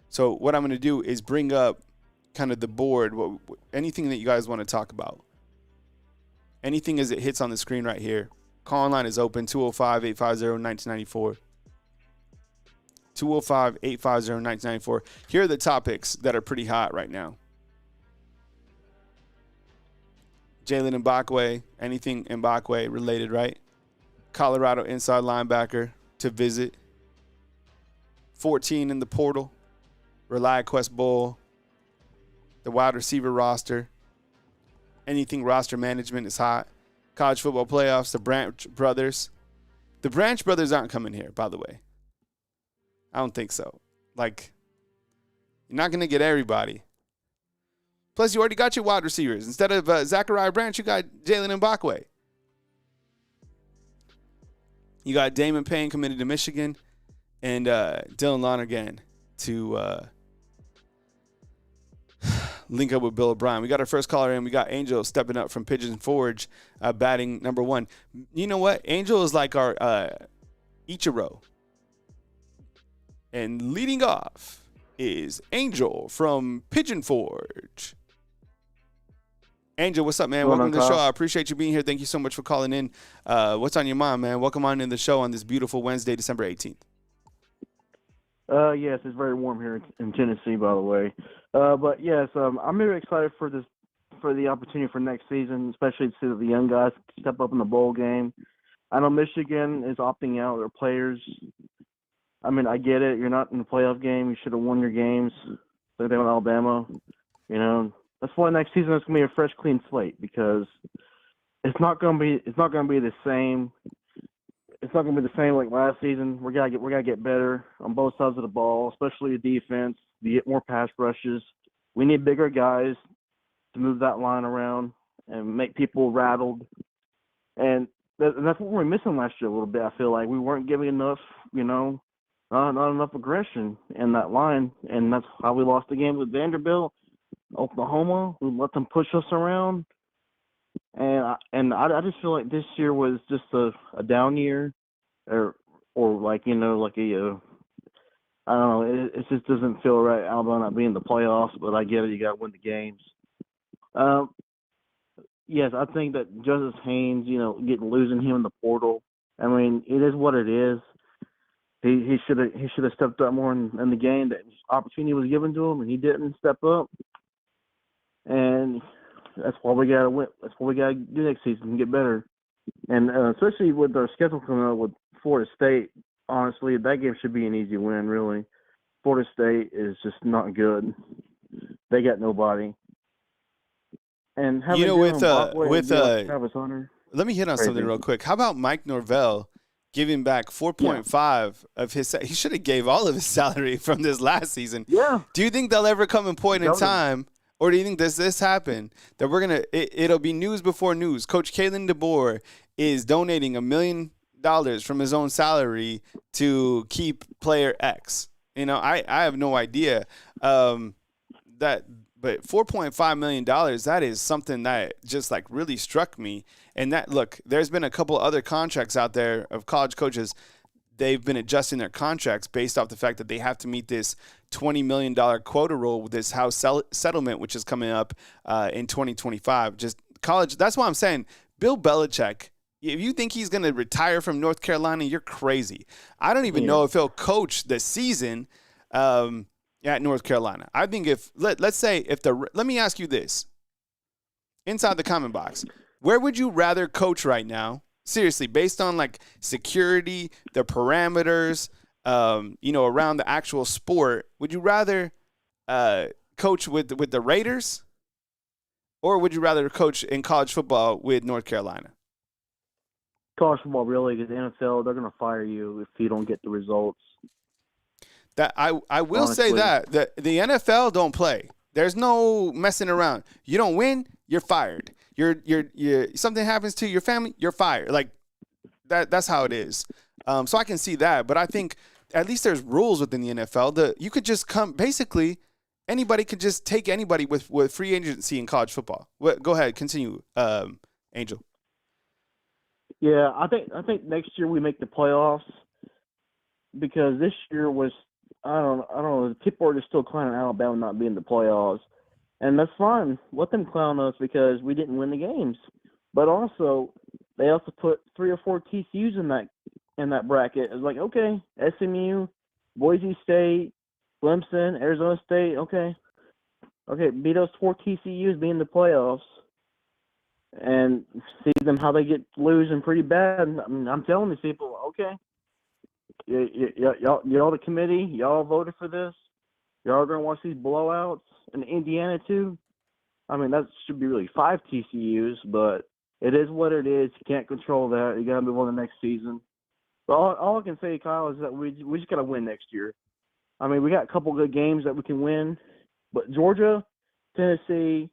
So what I'm going to do is bring up kind of the board, anything that you guys want to talk about. Anything as it hits on the screen right here. Call line is open, 205-850-1994. 205-850-1994. Here are the topics that are pretty hot right now. Jalen Mbakwe, anything Mbakwe related, right? Colorado inside linebacker to visit. 14 in the portal. ReliaQuest Bowl. The wide receiver roster. Anything roster management is hot. College football playoffs, the Branch brothers. The Branch brothers aren't coming here, by the way. I don't think so. Like, you're not going to get everybody. Plus, you already got your wide receivers. Instead of Zachariah Branch, you got Jalen Mbakwe. You got Damon Payne committed to Michigan, and Dylan Lonergan to link up with Bill O'Brien. We got our first caller in. We got Angel stepping up from Pigeon Forge, batting number 1. You know what? Angel is like our Ichiro. And leading off is Angel from Pigeon Forge. Angel, what's up, man? Welcome to the show. I appreciate you being here. Thank you so much for calling in. What's on your mind, man? Welcome on in the show on this beautiful Wednesday, December 18th. Yes, it's very warm here in Tennessee, by the way. But yes, I'm very excited for the opportunity for next season, especially to see the young guys step up in the bowl game. I know Michigan is opting out their players. I mean, I get it. You're not in the playoff game. You should have won your games. Like they went Alabama. You know, that's why next season it's gonna be a fresh, clean slate because it's not gonna be the same. It's not gonna be the same like last season. We gotta get better on both sides of the ball, especially the defense. To get more pass rushes. We need bigger guys to move that line around and make people rattled. And that's what we were missing last year a little bit. I feel like we weren't giving enough, not enough aggression in that line, and that's how we lost the game with Vanderbilt, Oklahoma. We let them push us around, and I just feel like this year was just a down year, or like a I don't know. It just doesn't feel right. Alabama not being in the playoffs, but I get it. You got to win the games. Yes, I think that Justice Haynes, losing him in the portal. I mean, it is what it is. He should have stepped up more in the game. That opportunity was given to him, and he didn't step up. And that's why we got to win. That's what we got to do next season and get better. And especially with our schedule coming up with Florida State. Honestly, that game should be an easy win, really. Florida State is just not good. They got nobody. And with Travis Hunter. Let me hit on something real quick. How about Mike Norvell giving back 4.5 of his? He should have gave all of his salary from this last season. Yeah. Do you think there'll ever come a point in time, or do you think this happen that it'll be news before news? Coach Kalen DeBoer is donating $1 million from his own salary to keep player X. I have no idea but $4.5 million, that is something that just like really struck me. And that, look, there's been a couple other contracts out there of college coaches. They've been adjusting their contracts based off the fact that they have to meet this $20 million quota rule with this house settlement, which is coming up in 2025. Just college. That's why I'm saying Bill Belichick, if you think he's going to retire from North Carolina, you're crazy. I don't even know if he'll coach the season at North Carolina. I think let me ask you this. Inside the comment box, where would you rather coach right now? Seriously, based on like security, the parameters, around the actual sport, would you rather coach with the Raiders, or would you rather coach in college football with North Carolina? College football, really, because the NFL, they're going to fire you if you don't get the results. That I will say that the NFL don't play. There's no messing around. You don't win, you're fired. You're something happens to your family, you're fired. Like that's how it is. So I can see that, but I think at least there's rules within the NFL. You could just basically anybody could just take anybody with free agency in college football. Go ahead, continue, Angel. Yeah, I think next year we make the playoffs because this year was I don't know. People are just still clowning Alabama not being in the playoffs, and that's fine. Let them clown us because we didn't win the games. But also, they also put 3 or 4 TCUs in that bracket. It's like, okay, SMU, Boise State, Clemson, Arizona State. Okay, beat those 4 TCUs, be in the playoffs, and see them how they get losing pretty bad. I mean, I'm telling these people, okay, y'all the committee, y'all voted for this. Y'all are gonna watch these blowouts in Indiana too. I mean, that should be really 5 TCUs, but it is what it is. You can't control that. You got to move on to the next season. But all I can say, Kyle, is that we just got to win next year. I mean, we got a couple good games that we can win, but Georgia, Tennessee,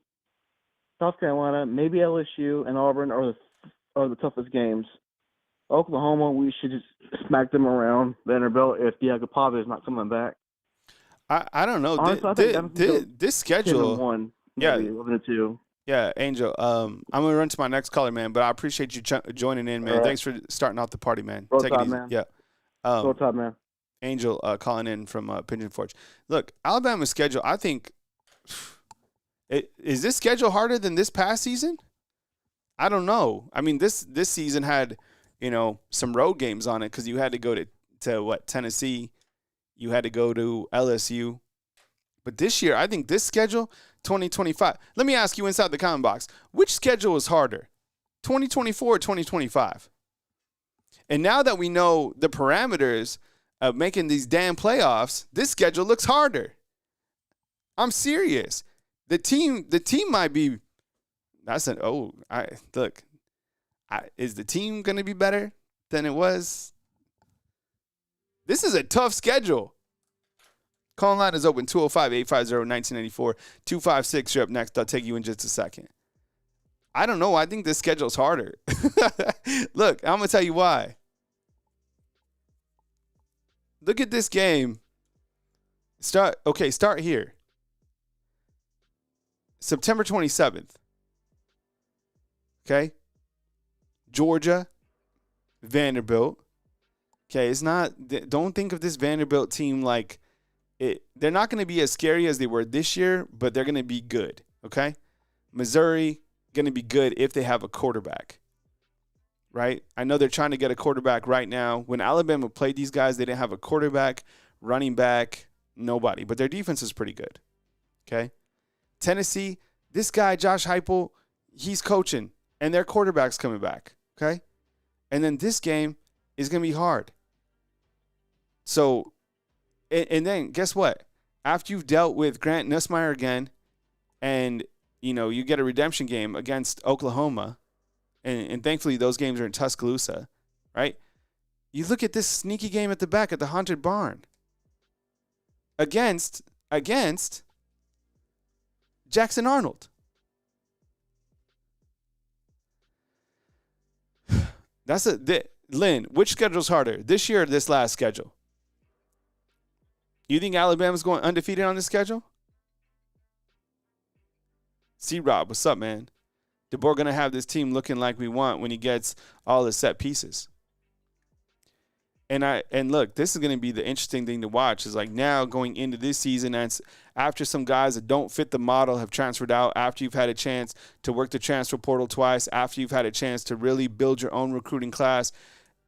South Carolina, maybe LSU, and Auburn are the toughest games. Oklahoma, we should just smack them around Vanderbilt if Diego Pava is not coming back. I don't know. Honestly, I think This schedule, 10-1, yeah, maybe 11-2. yeah, Angel. I'm gonna run to my next caller, man. But I appreciate you joining in, man. All right. Thanks for starting off the party, man. Roll Take it Tide, easy. man. Yeah. Roll Tide, man. Angel calling in from Pigeon Forge. Look, Alabama's schedule. I think is this schedule harder than this past season? I don't know. I mean, this season had some road games on it because you had to go to what, Tennessee, you had to go to LSU. But this year, I think this schedule, 2025. Let me ask you inside the comment box, which schedule is harder, 2024 or 2025? And now that we know the parameters of making these damn playoffs, this schedule looks harder. I'm serious. The team might be. Is the team going to be better than it was? This is a tough schedule. Call line is open, 205-850-1994. 256, you're up next. I'll take you in just a second. I don't know. I think this schedule's harder. Look, I'm going to tell you why. Look at this game. Start here. September 27th. Okay? Georgia, Vanderbilt. Okay, don't think of this Vanderbilt team like it. They're not going to be as scary as they were this year, but they're going to be good, okay? Missouri, going to be good if they have a quarterback, right? I know they're trying to get a quarterback right now. When Alabama played these guys, they didn't have a quarterback, running back, nobody, but their defense is pretty good, okay? Tennessee, this guy, Josh Heupel, he's coaching, and their quarterback's coming back, okay? And then this game is going to be hard. So, and then guess what? After you've dealt with Grant Nussmeier again, and, you get a redemption game against Oklahoma, and thankfully those games are in Tuscaloosa, right? You look at this sneaky game at the back at the Haunted Barn against Jackson Arnold. Lynn, which schedule's harder, this year or this last schedule? You think Alabama's going undefeated on this schedule? C-Rob, what's up, man? DeBoer going to have this team looking like we want when he gets all the set pieces. And look, this is going to be the interesting thing to watch is like now going into this season, and after some guys that don't fit the model have transferred out, after you've had a chance to work the transfer portal twice, after you've had a chance to really build your own recruiting class,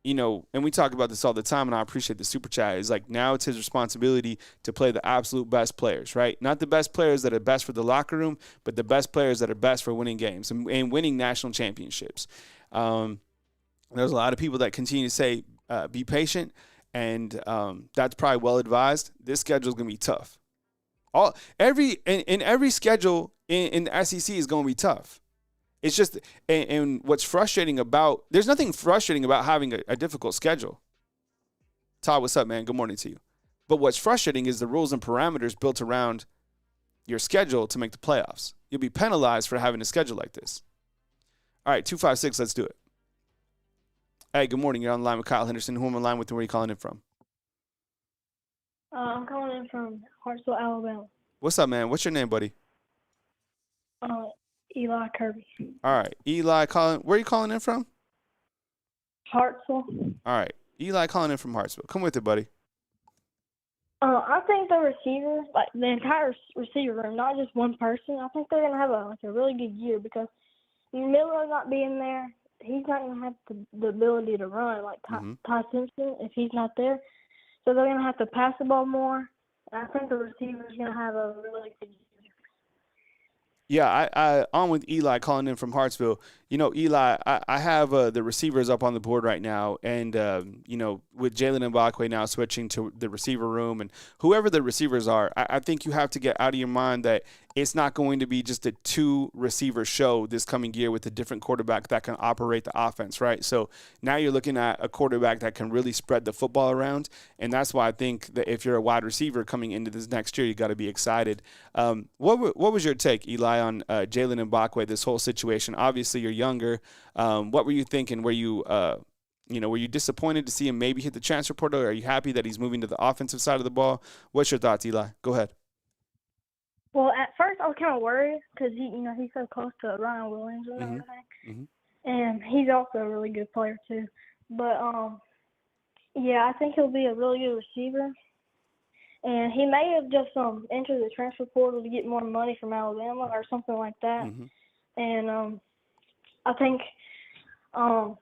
and we talk about this all the time, and I appreciate the super chat. It's like now it's his responsibility to play the absolute best players, right? Not the best players that are best for the locker room, but the best players that are best for winning games and winning national championships. There's a lot of people that continue to say, be patient, and that's probably well advised. This schedule is going to be tough. Every schedule in the SEC is going to be tough. It's just, and what's frustrating about, there's nothing frustrating about having a difficult schedule. Todd, what's up, man? Good morning to you. But what's frustrating is the rules and parameters built around your schedule to make the playoffs. You'll be penalized for having a schedule like this. All right, 256, let's do it. Hey, good morning. You're on the line with Kyle Henderson. Who am I on the line with and where are you calling in from? I'm calling in from Hartsville, Alabama. What's up, man? What's your name, buddy? Eli Kirby. All right. Eli, where are you calling in from? Hartsville. All right. Eli calling in from Hartsville. Come with it, buddy. I think the receivers, like the entire receiver room, not just one person, I think they're going to have a really good year because Miller not being there, he's not going to have the ability to run like Ty Simpson if he's not there. So they're going to have to pass the ball more. And I think the receiver's going to have a really good year. Yeah, I on with Eli calling in from Hartsville. You know, Eli, I have the receivers up on the board right now, and you know, with Jalen Mbakwe now switching to the receiver room, and whoever the receivers are, I think you have to get out of your mind that it's not going to be just a 2-receiver show this coming year with a different quarterback that can operate the offense, right? So now you're looking at a quarterback that can really spread the football around, and that's why I think that if you're a wide receiver coming into this next year, you got to be excited. What was your take, Eli, on Jalen Mbakwe, this whole situation? Obviously, you're younger. What were you thinking? Were you were you disappointed to see him maybe hit the transfer portal? Or are you happy that he's moving to the offensive side of the ball? What's your thoughts, Eli? Go ahead. Well, at first I was kind of worried because he's so close to Ryan Williams and everything, and he's also a really good player too. But yeah, I think he'll be a really good receiver, and he may have just entered the transfer portal to get more money from Alabama or something like that. And I think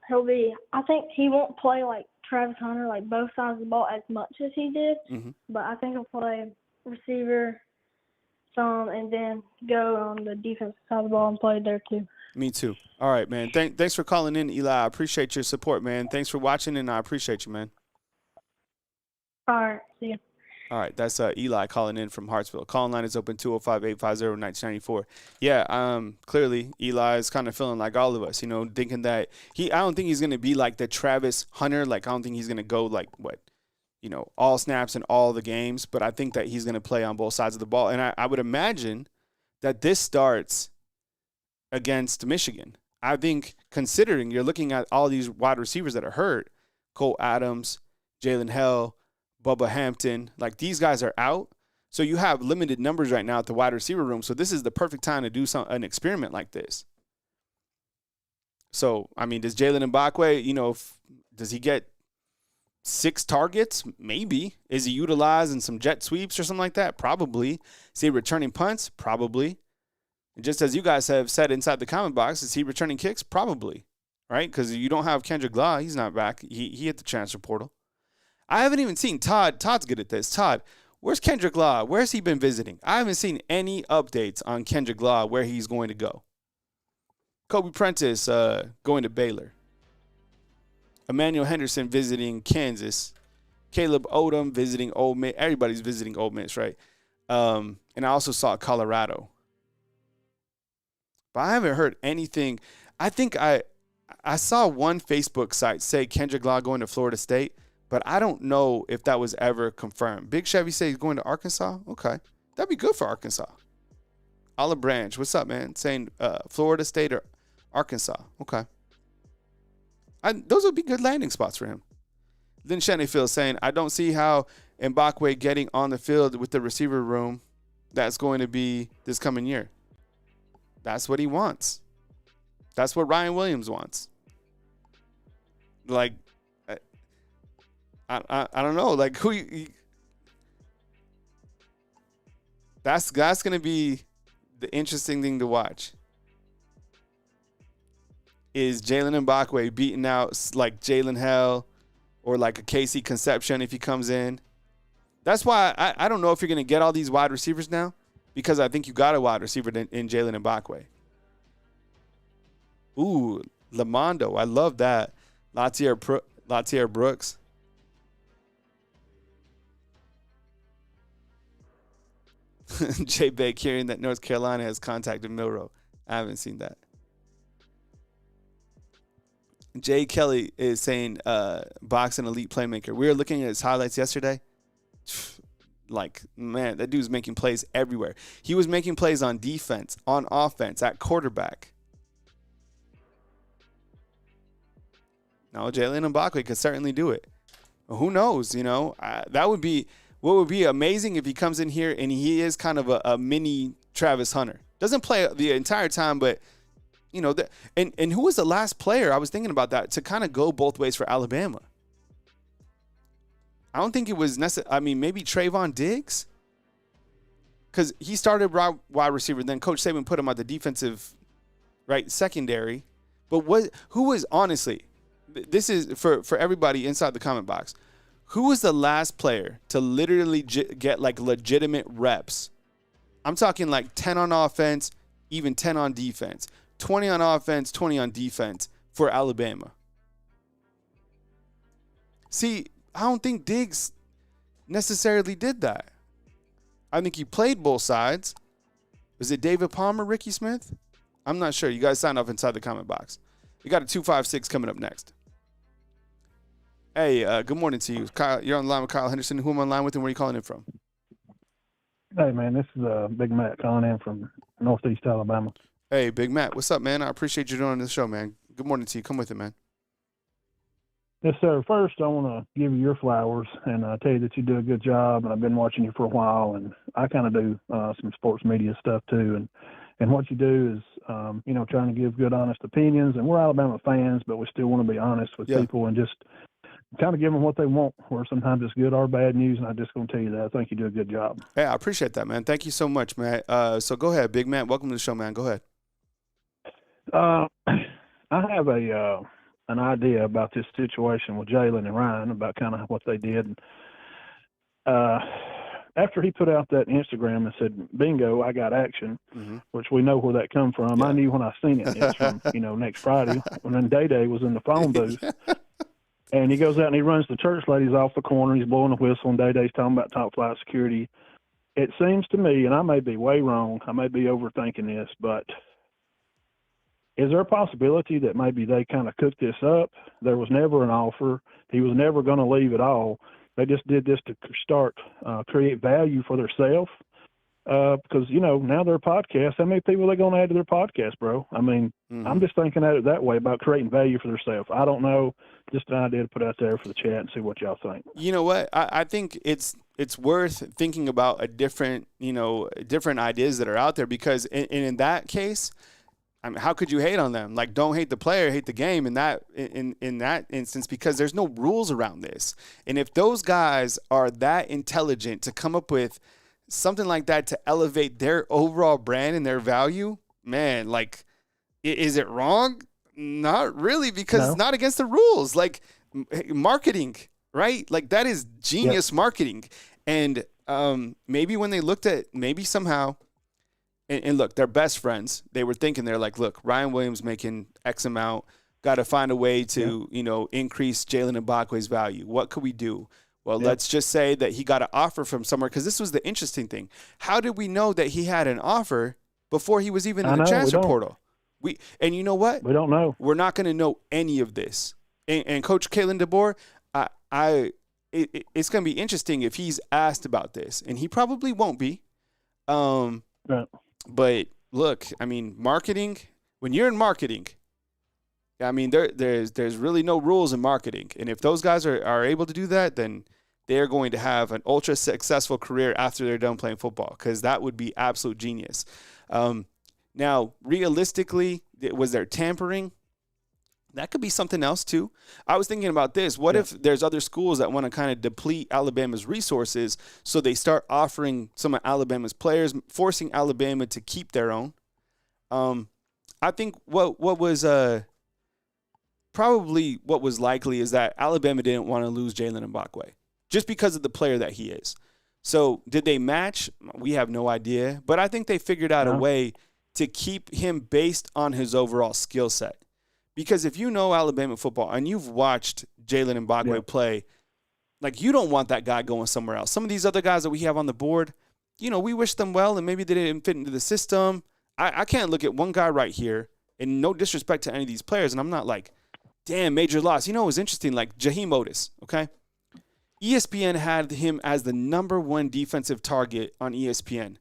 he'll be. I think he won't play like Travis Hunter, like both sides of the ball as much as he did, but I think he'll play receiver some, and then go on the defensive side of the ball and play there too. Me too. All right, man. Thanks for calling in, Eli. I appreciate your support, man. Thanks for watching, and I appreciate you, man. All right. See you. All right, that's Eli calling in from Hartsville. Call line is open 205-850-1994. Yeah, clearly Eli is kind of feeling like all of us, thinking that I don't think he's going to be like the Travis Hunter. Like, I don't think he's going to go like all snaps in all the games, but I think that he's going to play on both sides of the ball. And I would imagine that this starts against Michigan. I think considering you're looking at all these wide receivers that are hurt, Cole Adams, Jalen Hell, Bubba Hampton, like these guys are out. So you have limited numbers right now at the wide receiver room. So this is the perfect time to do an experiment like this. So, I mean, does Jalen Mbakwe, does he get 6 targets? Maybe. Is he utilized in some jet sweeps or something like that? Probably. Is he returning punts? Probably. And just as you guys have said inside the comment box, is he returning kicks? Probably. Right? Because you don't have Kendrick Law. He's not back. He hit the transfer portal. I haven't even seen Todd. Todd's good at this. Todd, where's Kendrick Law? Where's he been visiting? I haven't seen any updates on Kendrick Law, where he's going to go. Kobe Prentice going to Baylor. Emmanuel Henderson visiting Kansas. Caleb Odom visiting Ole Miss. Everybody's visiting Ole Miss, right? And I also saw Colorado. But I haven't heard anything. I think I saw one Facebook site say Kendrick Law going to Florida State, but I don't know if that was ever confirmed. Big Chevy says he's going to Arkansas. Okay. That'd be good for Arkansas. Olive Branch, what's up, man? Saying Florida State or Arkansas. Okay. Those would be good landing spots for him. Lynn Shennefield saying, I don't see how Mbakwe getting on the field with the receiver room that's going to be this coming year. That's what he wants. That's what Ryan Williams wants. Like, I don't know. Like, that's going to be the interesting thing to watch. Is Jalen Mbakwe beating out like Jalen Hell or like a Casey Conception if he comes in? That's why I don't know if you're going to get all these wide receivers now, because I think you got a wide receiver in Jalen Mbakwe. Ooh, Lamondo. I love that. Latier Brooks. Jay Beck hearing that North Carolina has contacted Milroe. I haven't seen that. Jay Kelly is saying Box an elite playmaker. We were looking at his highlights yesterday. Like, man, that dude's making plays everywhere. He was making plays on defense, on offense, at quarterback. No, Jalen Mbakwe could certainly do it. Who knows, that would be what would be amazing if he comes in here and he is kind of a mini Travis Hunter. Doesn't play the entire time, but and who was the last player? I was thinking about that to kind of go both ways for Alabama. I don't think it was necessary. I mean, maybe Trayvon Diggs, because he started wide receiver. Then Coach Saban put him at the defensive, right, secondary. But who was, honestly, this is for everybody inside the comment box, who was the last player to literally get like legitimate reps? I'm talking like 10 on offense, even 10 on defense, 20 on offense, 20 on defense for Alabama. See, I don't think Diggs necessarily did that. I think he played both sides. Was it David Palmer, Ricky Smith? I'm not sure. You guys sign off inside the comment box. We got a 256 coming up next. Hey, good morning to you. Kyle, you're on the line with Kyle Henderson. Who am I on line with and where are you calling in from? Hey, man, this is Big Matt calling in from Northeast Alabama. Hey, Big Matt. What's up, man? I appreciate you doing this show, man. Good morning to you. Come with it, man. Yes, sir. First, I want to give you your flowers and tell you that you do a good job. And I've been watching you for a while, and I kind of do some sports media stuff too. And what you do is, trying to give good, honest opinions. And we're Alabama fans, but we still want to be honest with people and just kind of give them what they want, where sometimes it's good or bad news. And I'm just going to tell you that. I think you do a good job. Hey, I appreciate that, man. Thank you so much, man. So go ahead, Big Matt. Welcome to the show, man. Go ahead. I have an idea about this situation with Jalen and Ryan, about kind of what they did. After he put out that Instagram and said, bingo, I got action, which we know where that come from. Yeah. I knew when I seen it. It's from, next Friday when then Day-Day was in the phone booth. And he goes out and he runs the church ladies off the corner. He's blowing a whistle, and Day-Day's talking about top flight security. It seems to me, and I may be way wrong, I may be overthinking this, but is there a possibility that maybe they kind of cooked this up? There was never an offer. He was never going to leave at all. They just did this to create value for themselves. Because, now their podcast, how many people are they going to add to their podcast, bro? I mean, I'm just thinking at it that way about creating value for themselves. I don't know. Just an idea to put out there for the chat and see what y'all think. You know what? I think it's worth thinking about different ideas that are out there, because in that case, I mean, how could you hate on them? Like, don't hate the player, hate the game in that instance, because there's no rules around this. And if those guys are that intelligent to come up with something like that to elevate their overall brand and their value, man, like, is it wrong? Not really, because it's not against the rules. Like, marketing, right? Like, that is genius marketing. And maybe when they looked at somehow – and look, they're best friends. They were thinking, they're like, look, Ryan Williams making X amount, got to find a way to, increase Jalen Mbakwe's value. What could we do? Well, let's just say that he got an offer from somewhere, because this was the interesting thing. How did we know that he had an offer before he was even in the transfer portal? And you know what? We don't know. We're not going to know any of this. And Coach Kalen DeBoer, it's going to be interesting if he's asked about this, and he probably won't be. But look, I mean, marketing, when you're in marketing, I mean, there's really no rules in marketing. And if those guys are able to do that, then they're going to have an ultra successful career after they're done playing football, because that would be absolute genius. Now, realistically, was there tampering? That could be something else too. I was thinking about this. What if there's other schools that want to kind of deplete Alabama's resources, so they start offering some of Alabama's players, forcing Alabama to keep their own? I think what was probably what was likely is that Alabama didn't want to lose Jalen Mbakwe just because of the player that he is. So did they match? We have no idea. But I think they figured out a way to keep him based on his overall skill set. Because if you know Alabama football and you've watched Jalen Mbakwe play, like, you don't want that guy going somewhere else. Some of these other guys that we have on the board, we wish them well, and maybe they didn't fit into the system. I can't look at one guy right here, and no disrespect to any of these players, and I'm not like, damn, major loss. It was interesting, like Jaheim Otis, okay? ESPN had him as the #1 defensive target on ESPN.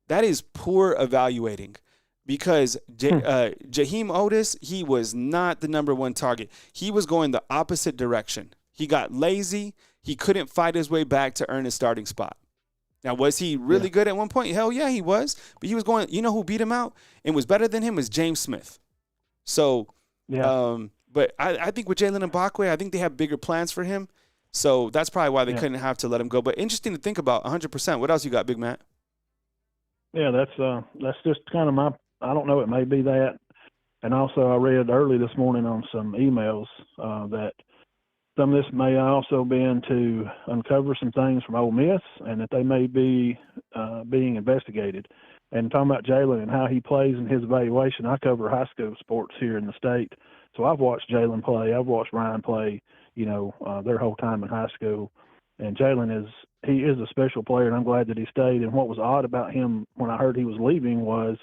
That is poor evaluating. Because Jaheim Otis, he was not the #1 target. He was going the opposite direction. He got lazy. He couldn't fight his way back to earn his starting spot. Now, was he really good at one point? Hell yeah, he was. But he was going, who beat him out and was better than him was James Smith. So, Yeah. but I think with Jalen Mbakwe, I think they have bigger plans for him. So that's probably why they couldn't have to let him go. But interesting to think about, 100%. What else you got, Big Matt? Yeah, that's just kind of I don't know, it may be that. And also I read early this morning on some emails that some of this may also been to uncover some things from Ole Miss and that they may be being investigated. And talking about Jalen and how he plays and his evaluation, I cover high school sports here in the state. So I've watched Jalen play. I've watched Ryan play, their whole time in high school. And Jalen he is a special player, and I'm glad that he stayed. And what was odd about him when I heard he was leaving was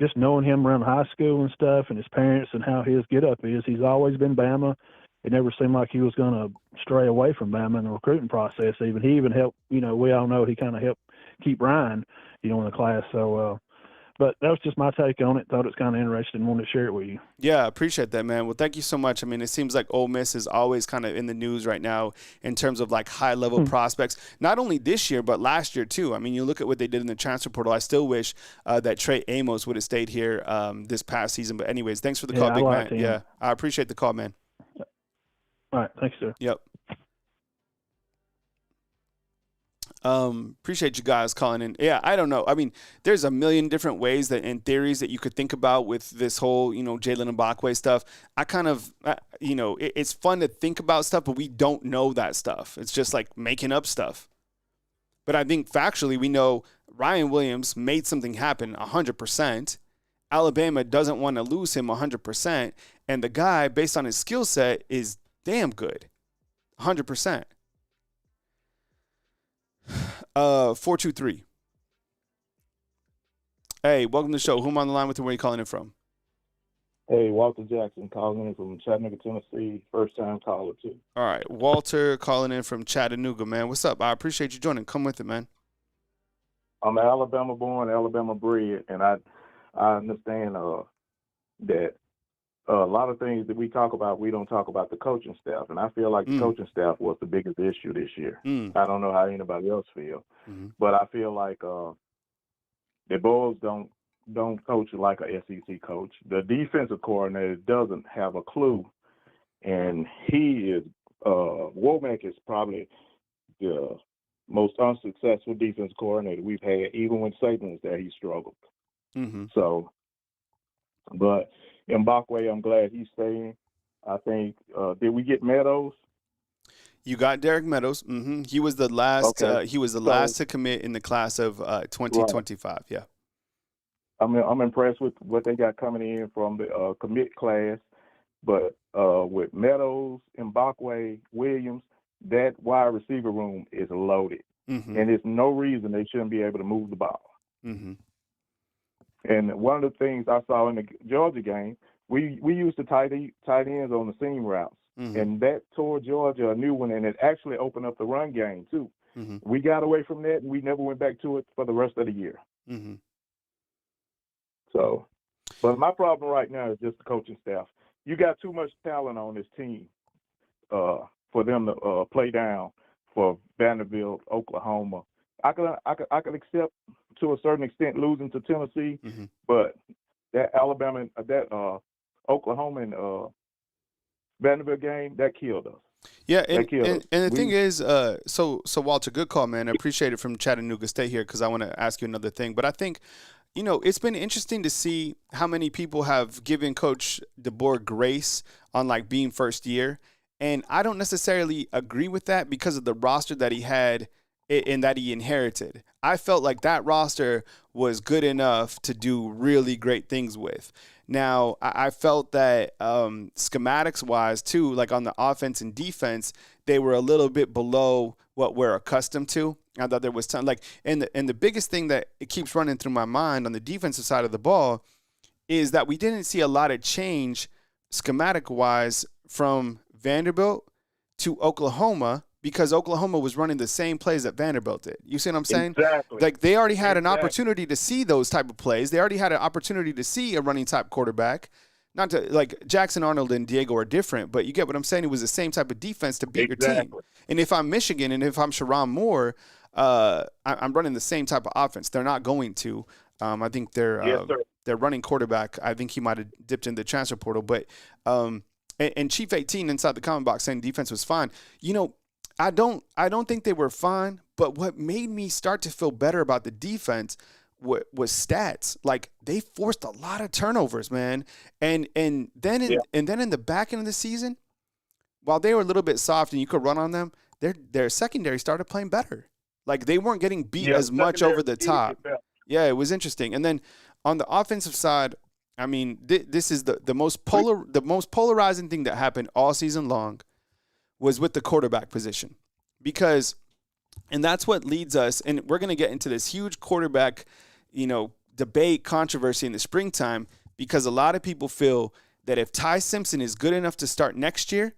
just knowing him around high school and stuff and his parents and how his get-up is. He's always been Bama. It never seemed like he was going to stray away from Bama in the recruiting process. He even helped, we all know he kind of helped keep Ryan, in the class. So, but that was just my take on it. Thought it's kind of interesting and wanted to share it with you. Yeah, I appreciate that, man. Well, thank you so much. I mean, it seems like Ole Miss is always kind of in the news right now in terms of like high-level prospects, not only this year, but last year too. I mean, you look at what they did in the transfer portal. I still wish that Trey Amos would have stayed here this past season. But anyways, thanks for the call, Big man. Yeah, I appreciate the call, man. All right, thanks, sir. Yep. Appreciate you guys calling in. Yeah, I don't know. I mean, there's a million different ways and theories that you could think about with this whole, Jalen Mbakwe stuff. I kind of, it's fun to think about stuff, but we don't know that stuff. It's just like making up stuff. But I think factually we know Ryan Williams made something happen 100%. Alabama doesn't want to lose him 100%. And the guy, based on his skill set, is damn good. 100%. 423. Hey, welcome to the show. Who am I on the line with and where are you calling in from? Hey, Walter Jackson calling in from Chattanooga, Tennessee. First time caller, too. All right. Walter calling in from Chattanooga, man. What's up? I appreciate you joining. Come with it, man. I'm Alabama born, Alabama bred, and I understand that a lot of things that we talk about, we don't talk about the coaching staff. And I feel like the coaching staff was the biggest issue this year. I don't know how anybody else feel, but I feel like the Bulls don't coach like a SEC coach. The defensive coordinator doesn't have a clue, and he is Womack is probably the most unsuccessful defense coordinator we've had. Even when Saban was there, he struggled. So, but Mbakwe, I'm glad he's staying. I think did we get Meadows? You got Derek Meadows. He was the last. Okay. He was the last to commit in the class of 2025. Right. Yeah. I'm impressed with what they got coming in from the commit class, but with Meadows, Mbakwe, Williams, that wide receiver room is loaded, and there's no reason they shouldn't be able to move the ball. And one of the things I saw in the Georgia game, we used the tight ends on the seam routes, and that tore Georgia a new one, and it actually opened up the run game too. We got away from that, and we never went back to it for the rest of the year. So, but my problem right now is just the coaching staff. You got too much talent on this team for them to play down for Vanderbilt, Oklahoma. I could accept to a certain extent losing to Tennessee, but that Alabama, that Oklahoma and Vanderbilt game, that killed us. Yeah, and the thing is, so Walter, good call, man. I appreciate it from Chattanooga. Stay here because I want to ask you another thing. But I think, it's been interesting to see how many people have given Coach DeBoer grace on like being first year, and I don't necessarily agree with that because of the roster that he had and that he inherited. I felt like that roster was good enough to do really great things with. Now, I felt that schematics-wise, too, like on the offense and defense, they were a little bit below what we're accustomed to. I thought there was time, and the biggest thing that it keeps running through my mind on the defensive side of the ball is that we didn't see a lot of change schematic-wise from Vanderbilt to Oklahoma, because Oklahoma was running the same plays that Vanderbilt did. You see what I'm saying? Exactly. Like they already had an opportunity to see those type of plays. They already had an opportunity to see a running type quarterback. Not to like Jackson Arnold and Diego are different, but you get what I'm saying? It was the same type of defense to beat your team. And if I'm Michigan and if I'm Sharon Moore, I'm running the same type of offense. They're not going to. I think they're their running quarterback. I think he might have dipped in the transfer portal, but and Chief 18 inside the comment box saying defense was fine. I don't think they were fine, but what made me start to feel better about the defense was stats. Like, they forced a lot of turnovers, man. And then in the back end of the season, while they were a little bit soft and you could run on them, their secondary started playing better. Like, they weren't getting beat as much over the top. Yeah, it was interesting. And then on the offensive side, I mean, this is the most polarizing thing that happened all season long was with the quarterback position, and that's what leads us, and we're going to get into this huge quarterback, debate controversy in the springtime, because a lot of people feel that if Ty Simpson is good enough to start next year,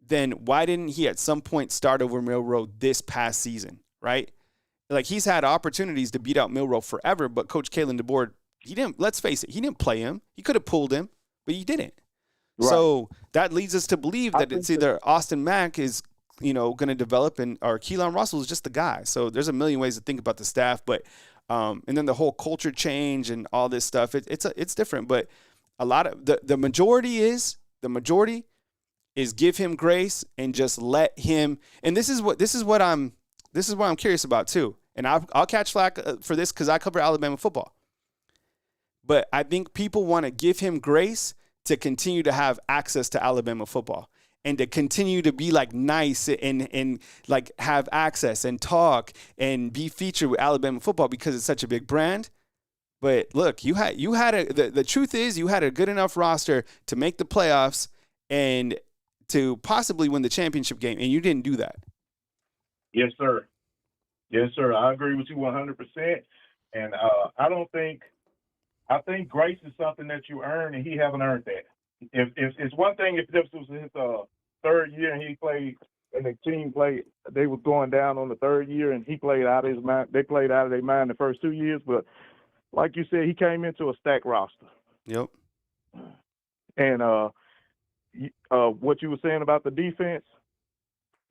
then why didn't he at some point start over Milroe this past season, right? Like, he's had opportunities to beat out Milroe forever, but Coach Kalen DeBoer, let's face it, he didn't play him. He could have pulled him, but he didn't. Right. So that leads us to believe that it's either Austin Mack is, going to develop or Keelan Russell is just the guy. So there's a million ways to think about the staff, but and then the whole culture change and all this stuff, it's different. But a lot of the majority is give him grace and just let him. And this is what I'm curious about too. And I'll catch flack for this because I cover Alabama football. But I think people want to give him grace to continue to have access to Alabama football and to continue to be like nice and like have access and talk and be featured with Alabama football because it's such a big brand. But look, the truth is you had a good enough roster to make the playoffs and to possibly win the championship game, and you didn't do that. Yes, sir. Yes, sir. I agree with you 100%. And I think grace is something that you earn, and he haven't earned that. If it's one thing, if this was his third year and he played, and the team played, they was going down on the third year, and he played out of his mind. They played out of their mind the first 2 years, but like you said, he came into a stacked roster. Yep. And what you were saying about the defense,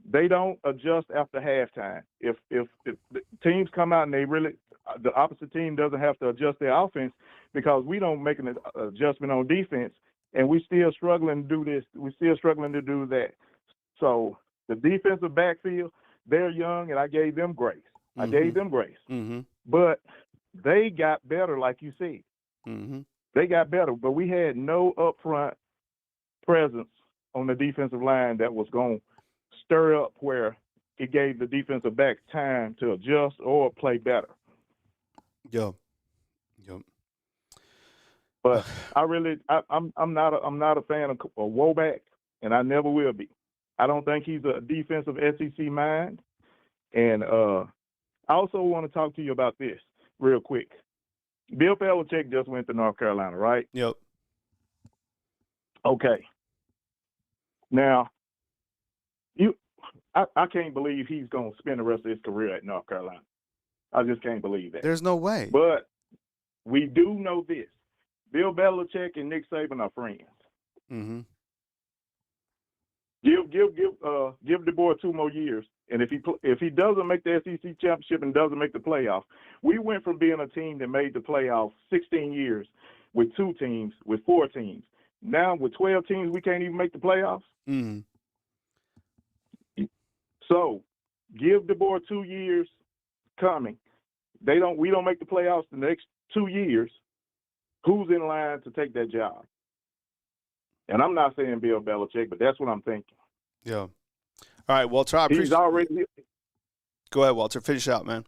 they don't adjust after halftime. If the teams come out and the opposite team doesn't have to adjust their offense because we don't make an adjustment on defense, and we still struggling to do this. We're still struggling to do that. So the defensive backfield, they're young, and I gave them grace. Mm-hmm. I gave them grace. Mm-hmm. But they got better, like you said. Mm-hmm. They got better, but we had no upfront presence on the defensive line that was going to stir up where it gave the defensive backs time to adjust or play better. Yep. But I'm not a fan of Woback, and I never will be. I don't think he's a defensive SEC mind. And I also want to talk to you about this real quick. Bill Belichick just went to North Carolina, right? Yep. Okay. Now, I can't believe he's going to spend the rest of his career at North Carolina. I just can't believe that. There's no way. But we do know this. Bill Belichick and Nick Saban are friends. Mm-hmm. Give DeBoer 2 more years, and if he doesn't make the SEC championship and doesn't make the playoffs, we went from being a team that made the playoffs 16 years with 2 teams, with 4 teams. Now with 12 teams, we can't even make the playoffs. Mm-hmm. So give DeBoer 2 years coming. We don't make the playoffs the next 2 years. Who's in line to take that job? And I'm not saying Bill Belichick, but that's what I'm thinking. Yeah. All right, Walter. I appreciate. Go ahead, Walter. Finish out, man.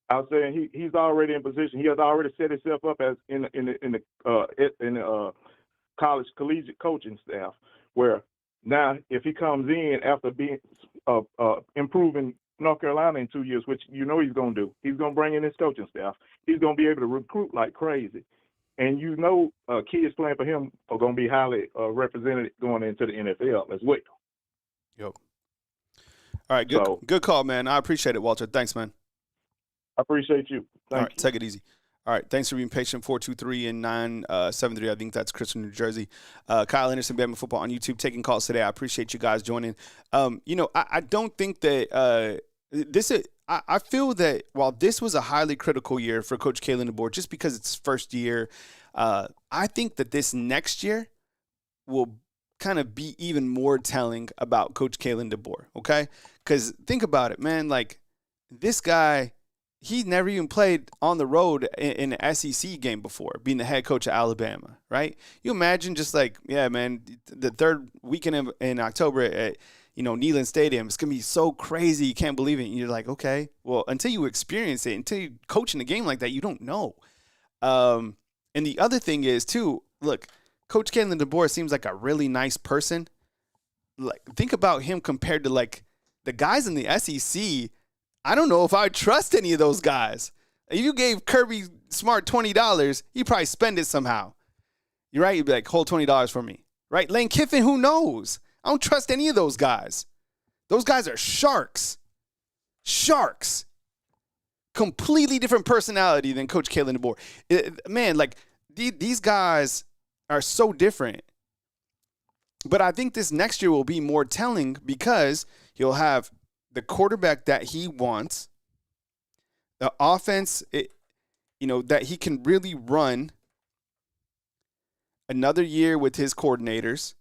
I was saying he's already in position. He has already set himself up as in the college collegiate coaching staff, where now if he comes in after being improving North Carolina in 2 years, which you know he's going to do, he's going to bring in his coaching staff. He's going to be able to recruit like crazy. And kids playing for him are going to be highly represented going into the NFL as well. Yep. All right, good call, man. I appreciate it, Walter. Thanks, man. I appreciate you. All right, take it easy. All right, thanks for being patient. 423 and 973. I think that's Chris from New Jersey. Kyle Anderson, Bama Football on YouTube, taking calls today. I appreciate you guys joining. I don't think that I feel that while this was a highly critical year for Coach Kalen DeBoer, just because it's first year, I think that this next year will kind of be even more telling about Coach Kalen DeBoer, okay? Because think about it, man. Like, this guy, he never even played on the road in an SEC game before, being the head coach of Alabama, right? You imagine just like, yeah, man, the third weekend in October at, Neyland Stadium, it's going to be so crazy. You can't believe it. And you're like, okay, well, until you experience it, until you coach in a game like that, you don't know. And the other thing is, too, look, Coach Kalen DeBoer seems like a really nice person. Like, think about him compared to, like, the guys in the SEC. I don't know if I would trust any of those guys. If you gave Kirby Smart $20, he'd probably spend it somehow. You're right? You'd be like, hold $20 for me. Right? Lane Kiffin, who knows? I don't trust any of those guys. Those guys are sharks. Sharks. Completely different personality than Coach Kalen DeBoer. Man, like, these guys are so different. But I think this next year will be more telling because he'll have the quarterback that he wants, the offense, that he can really run another year with his coordinators.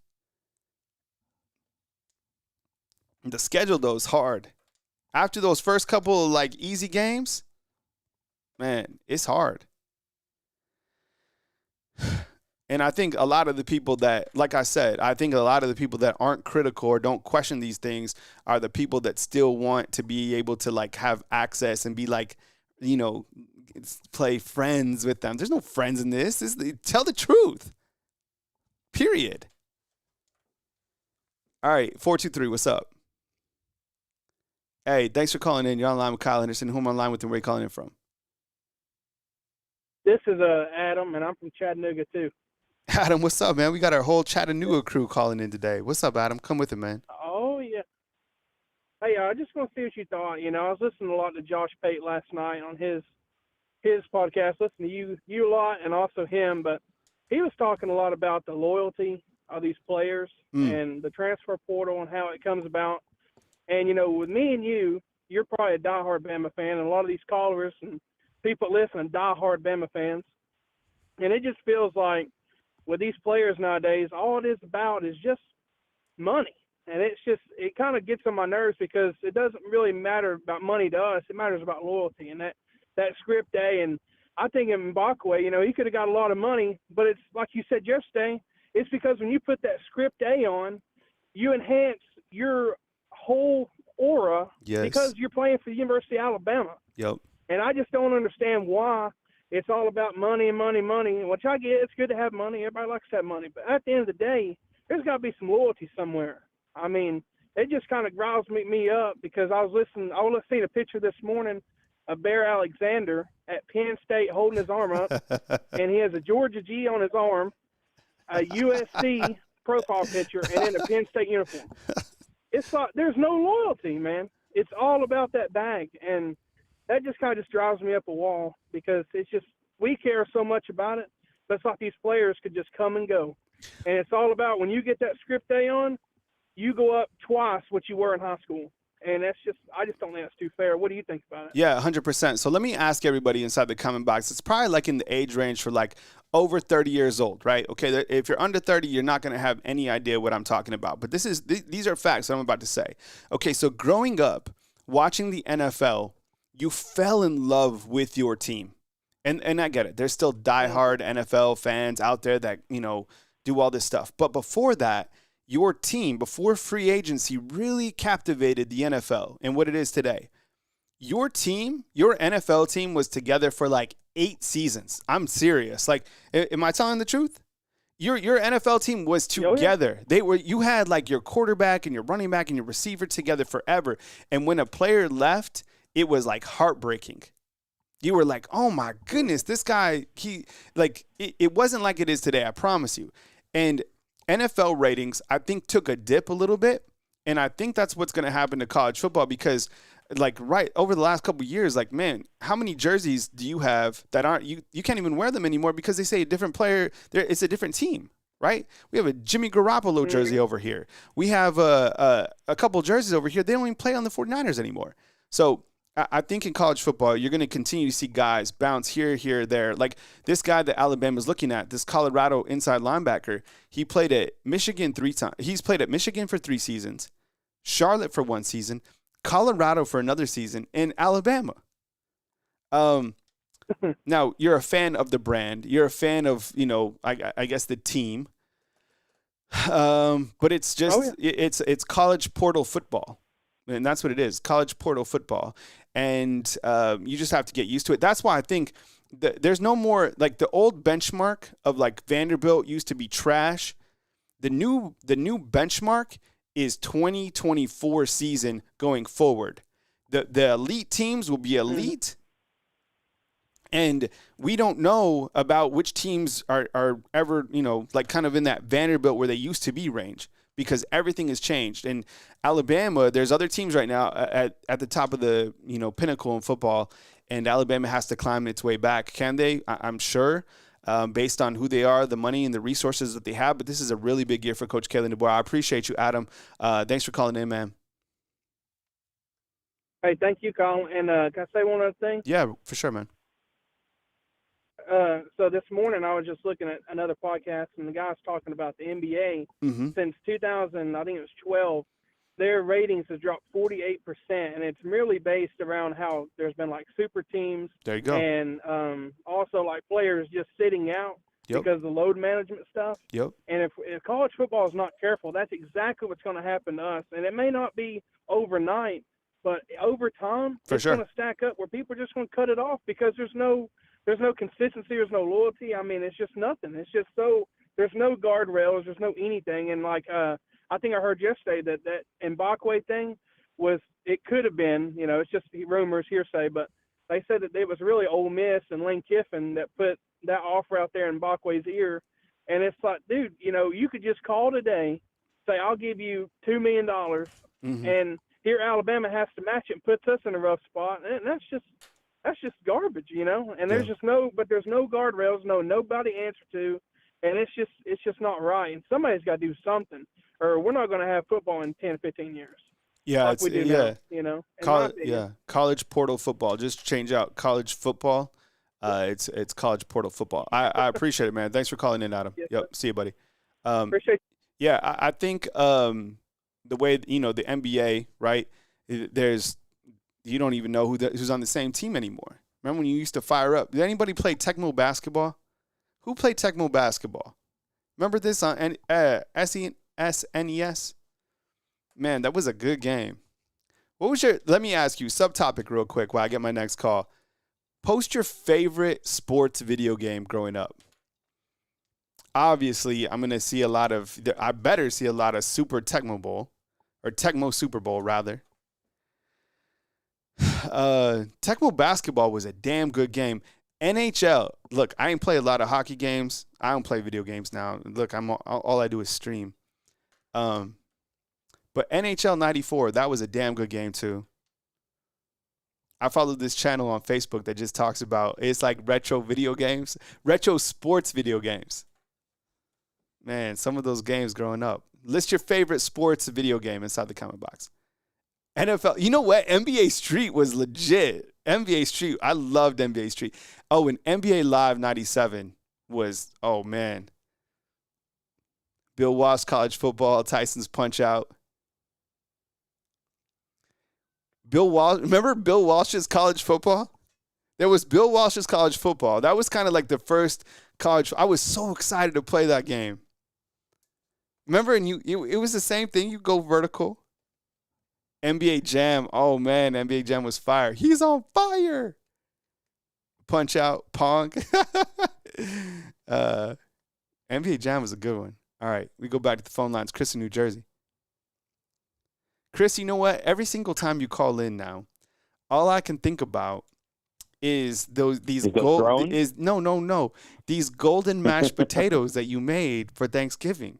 The schedule, though, is hard. After those first couple of, like, easy games, man, it's hard. And I think a lot of the people that, like I said, I think a lot of the people that aren't critical or don't question these things are the people that still want to be able to, like, have access and be like, play friends with them. There's no friends in this. Tell the truth. Period. All right, 423, what's up? Hey, thanks for calling in. You're online with Kyle Henderson. Who am I online with and where are you calling in from? This is Adam, and I'm from Chattanooga, too. Adam, what's up, man? We got our whole Chattanooga crew calling in today. What's up, Adam? Come with it, man. Oh, yeah. Hey, I just want to see what you thought. I was listening a lot to Josh Pate last night on his podcast, listening to you a lot and also him, but he was talking a lot about the loyalty of these players and the transfer portal and how it comes about. And, with me and you're probably a diehard Bama fan, and a lot of these callers and people listen, diehard Bama fans. And it just feels like with these players nowadays, all it is about is just money. And it kind of gets on my nerves because it doesn't really matter about money to us. It matters about loyalty and that script A. And I think in Mbakwe, he could have got a lot of money, but it's like you said yesterday, it's because when you put that script A on, you enhance your whole aura because you're playing for the University of Alabama. Yep. And I just don't understand why it's all about money and money, money. Which I get, it's good to have money. Everybody likes to have money. But at the end of the day, there's got to be some loyalty somewhere. I mean, it just kind of riles me up because I was seeing a picture this morning of Bear Alexander at Penn State holding his arm up, and he has a Georgia G on his arm, a USC profile picture, and then a Penn State uniform. It's like there's no loyalty, man. It's all about that bag, and that just kind of drives me up a wall because it's just we care so much about it, but it's like these players could just come and go. And it's all about when you get that script A on, you go up twice what you were in high school. And I just don't think that's too fair. What do you think about it? Yeah, 100%. So let me ask everybody inside the comment box. It's probably like in the age range for like over 30 years old, right? Okay, if you're under 30, you're not going to have any idea what I'm talking about. But these are facts that I'm about to say. Okay, so growing up, watching the NFL, you fell in love with your team. And I get it. There's still diehard NFL fans out there that, do all this stuff. But before that, your team, before free agency, really captivated the NFL and what it is today. Your team, your NFL team was together for like 8 seasons. I'm serious. Like, am I telling the truth? Your NFL team was together. You had like your quarterback and your running back and your receiver together forever. And when a player left, it was like heartbreaking. You were like, oh my goodness, this guy, it wasn't like it is today, I promise you. And NFL ratings, I think, took a dip a little bit, and I think that's what's going to happen to college football because, right over the last couple of years, man, how many jerseys do you have that aren't you can't even wear them anymore because they say a different player, it's a different team, right? We have a Jimmy Garoppolo jersey over here. We have a couple jerseys over here. They don't even play on the 49ers anymore. So I think in college football, you're going to continue to see guys bounce here, there. Like this guy that Alabama's looking at, this Colorado inside linebacker, he played at Michigan 3 times. He's played at Michigan for 3 seasons, Charlotte for 1 season, Colorado for another season, and Alabama. Now, you're a fan of the brand. You're a fan of, I guess the team. But it's just it's college portal football. And that's what it is, college portal football. And you just have to get used to it. That's why I think there's no more, like the old benchmark of like Vanderbilt used to be trash. The new benchmark is 2024 season going forward. The elite teams will be elite. And we don't know about which teams are ever, like kind of in that Vanderbilt where they used to be range, because everything has changed. And Alabama, there's other teams right now at the top of the, pinnacle in football, and Alabama has to climb its way back. Can they? I'm sure, based on who they are, the money and the resources that they have. But this is a really big year for Coach Kalen DeBoer. I appreciate you, Adam. Thanks for calling in, man. Hey, thank you, Colin. And can I say one other thing? Yeah, for sure, man. So this morning I was just looking at another podcast, and the guy's talking about the NBA. Since 2000, I think it was 12, their ratings have dropped 48%, and it's merely based around how there's been like super teams. There you go. And also like players just sitting out because of the load management stuff. Yep. And if college football is not careful, that's exactly what's going to happen to us. And it may not be overnight, but over time, it's going to stack up where people are just going to cut it off because there's no consistency, there's no loyalty. I mean, it's just nothing. It's just there's no guardrails, there's no anything. And like, I think I heard yesterday that Mbakwe thing it could have been, it's just rumors, hearsay, but they said that it was really Ole Miss and Lane Kiffin that put that offer out there in Mbakwe's ear. And it's like, dude, you could just call today, say, I'll give you $2 million. And here Alabama has to match it and puts us in a rough spot. And that's just garbage, and there's just no guardrails, nobody to answer to, and it's just not right. And somebody's got to do something, or we're not going to have football in 10, 15 years. Yeah, like we do now, college portal football. Just change out college football. It's college portal football. I appreciate it, man. Thanks for calling in, Adam. Yep. See you, buddy. Appreciate you. Yeah, I think the way the NBA, right? You don't even know who's on the same team anymore. Remember when you used to fire up? Did anybody play Tecmo basketball? Who played Tecmo basketball? Remember this on SNES? Man, that was a good game. Let me ask you, subtopic real quick while I get my next call. Post your favorite sports video game growing up. Obviously, I'm going to see I better see a lot of Super Tecmo Bowl, or Tecmo Super Bowl, rather. Tecmo basketball was a damn good game. NHL, look, I ain't play a lot of hockey games. I don't play video games now. Look, all I do is stream. But NHL 94, that was a damn good game too. I follow this channel on Facebook that just talks about, it's like retro video games, retro sports video games. Man, some of those games growing up. List your favorite sports video game inside the comment box. NFL, you know what? NBA Street was legit. NBA Street, I loved NBA Street. Oh, and NBA Live 97 was, oh man. Bill Walsh college football, Tyson's Punch Out. Bill Walsh, remember Bill Walsh's college football? There was Bill Walsh's college football. That was kind of like the first college. I was so excited to play that game. Remember, and it was the same thing. You go vertical. NBA Jam. Oh, man, NBA Jam was fire. He's on fire. Punch Out, Pong. NBA Jam was a good one. All right, we go back to the phone lines. Chris in New Jersey. Chris, you know what? Every single time you call in now, all I can think about is these golden mashed potatoes that you made for Thanksgiving.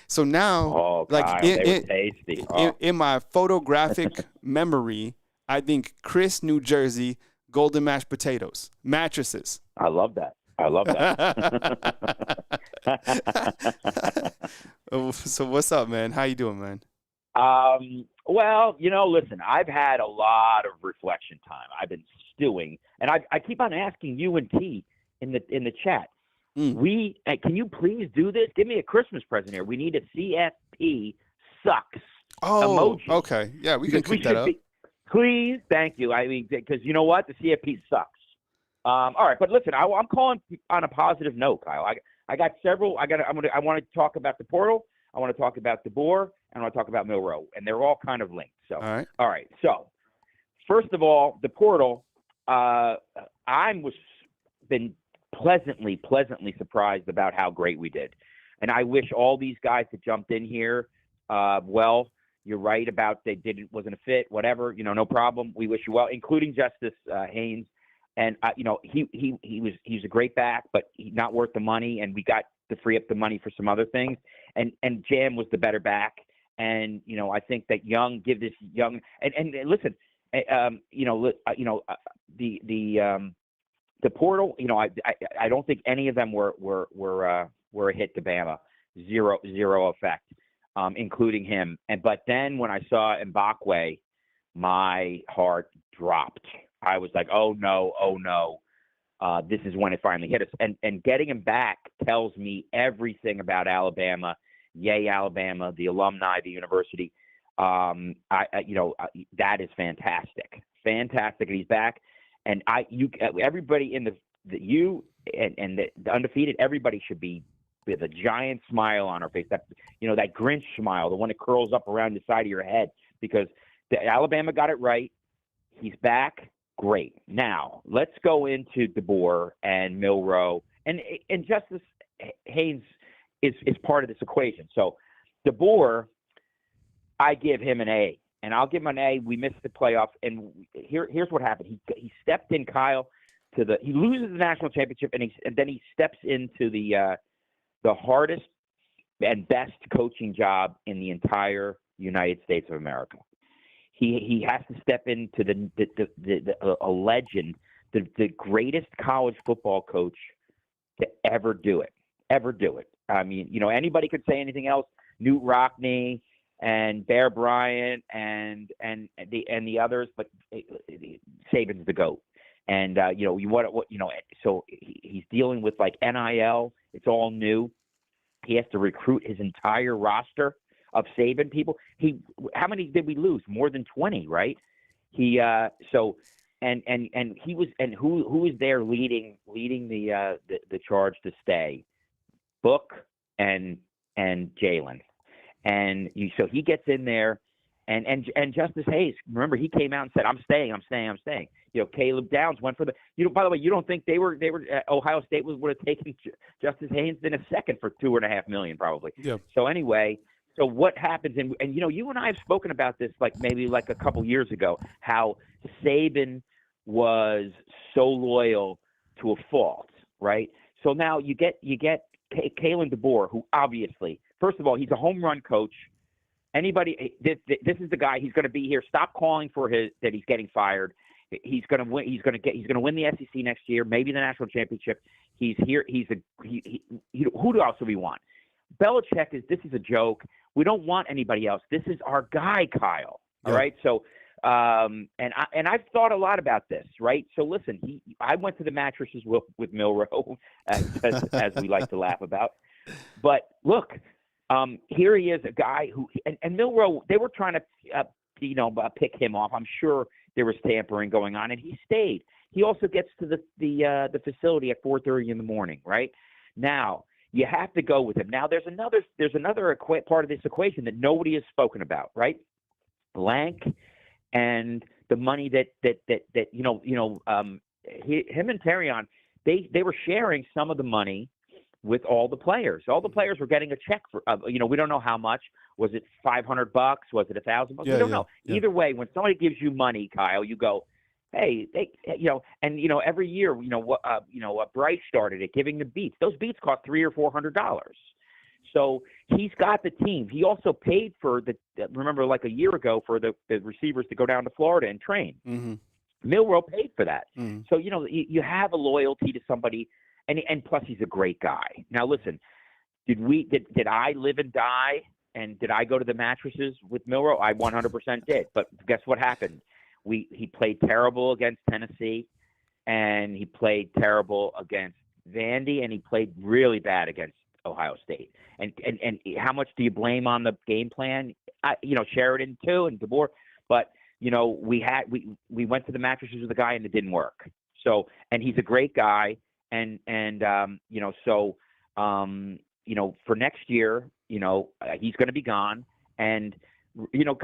So now, they were tasty. In my photographic memory, I think Chris, New Jersey, golden mashed potatoes, mattresses. I love that. So what's up, man? How you doing, man? Well, listen, I've had a lot of reflection time. I've been stewing, and I keep on asking you and T in the chat. Can you please do this? Give me a Christmas present here. We need a CFP sucks emoji. Okay. Yeah, we can keep that up. Please, thank you. I mean, because you know what? The CFP sucks. All right, but listen, I'm calling on a positive note, Kyle. I got several. I want to talk about the portal. I want to talk about DeBoer, and I want to talk about Milroe, and they're all kind of linked. So, all right. So, first of all, the portal. I was been pleasantly surprised about how great we did, and I wish all these guys that jumped in here. Well, you're right about wasn't a fit. Whatever, no problem. We wish you well, including Justice Haynes. And he's a great back, but he's not worth the money. And we got to free up the money for some other things. And Jam was the better back. And I think that give this young and listen, the portal. I don't think any of them were a hit to Bama. Zero effect, including him. But then when I saw Mbakwe, my heart dropped. I was like, oh no. This is when it finally hit us. And getting him back tells me everything about Alabama. Yay, Alabama, the alumni, the university. That is fantastic. Fantastic. And he's back. And everybody in the undefeated, everybody should be with a giant smile on our face. That Grinch smile, the one that curls up around the side of your head, because Alabama got it right. He's back. Great. Now let's go into DeBoer and Milroe, and Justice Haynes is part of this equation. So DeBoer, I give him an A, and I'll give him an A. We missed the playoffs, and here's what happened. He stepped in, Kyle, he loses the national championship, and then he steps into the hardest and best coaching job in the entire United States of America. He has to step into a legend, the greatest college football coach to ever do it. I mean, anybody could say anything else. Knute Rockne and Bear Bryant and the others, but Saban's the GOAT. And so he's dealing with like NIL. It's all new. He has to recruit his entire roster of Saban people. How many did we lose? More than 20, right? He who is there leading the charge to stay? Book and Jalen. And so he gets in there, and Justice Hayes, remember, he came out and said, I'm staying. Caleb Downs went for by the way, you don't think they were Ohio State would have taken Justice Haynes in a second for $2.5 million probably. Yeah. So anyway, so what happens, and you and I have spoken about this maybe a couple years ago, how Saban was so loyal to a fault, right? So now you get Kalen DeBoer, who obviously, first of all, he's a home run coach. This is the guy. He's going to be here. Stop calling for that he's getting fired. He's going to win. He's going to win the SEC next year, maybe the national championship. He's here. Who else do we want? Belichick this is a joke. We don't want anybody else. This is our guy, Kyle. All right. So, and I've thought a lot about this, right? So listen, I went to the mattresses with Milroe, as we like to laugh about. But look, here he is, a guy who, and Milroe, they were trying to, pick him off. I'm sure there was tampering going on, and he stayed. He also gets to the facility at 4:30 in the morning, right? Now, you have to go with him. Now, there's another part of this equation that nobody has spoken about, right? Blank and the money that him and Terrion, they were sharing some of the money with all the players. All the players were getting a check for, we don't know how much. Was it $500? Was it $1,000? We don't know. Yeah. Either way, when somebody gives you money, Kyle, you go, hey, every year, Bryce started it, giving the beats. Those beats cost $300 or $400. So he's got the team. He also paid for remember a year ago for the receivers to go down to Florida and train. Mm-hmm. Milroe paid for that. Mm-hmm. So, you have a loyalty to somebody, and plus he's a great guy. Now, listen, did I live and die And did I go to the mattresses with Milroe? I 100% did. But guess what happened? He played terrible against Tennessee, and he played terrible against Vandy, and he played really bad against Ohio State. And how much do you blame on the game plan? Sheridan too, and DeBoer. But we went to the mattresses with the guy, and it didn't work. So, and he's a great guy, and for next year, he's going to be gone. And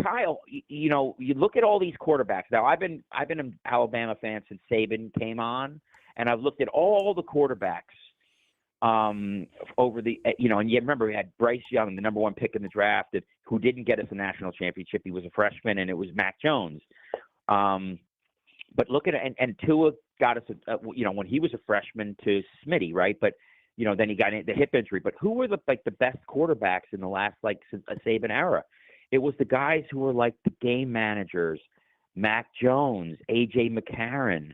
Kyle, you look at all these quarterbacks. Now, I've been an Alabama fan since Saban came on, and I've looked at all the quarterbacks over the and you remember we had Bryce Young, the number 1 pick in the draft, who didn't get us a national championship. He was a freshman, and it was Mac Jones. But look at it, and Tua got us, when he was a freshman to Smitty, right? But then he got the hip injury. But who were the best quarterbacks in the last since a Saban era? It was the guys who were like the game managers, Mac Jones, A.J. McCarron.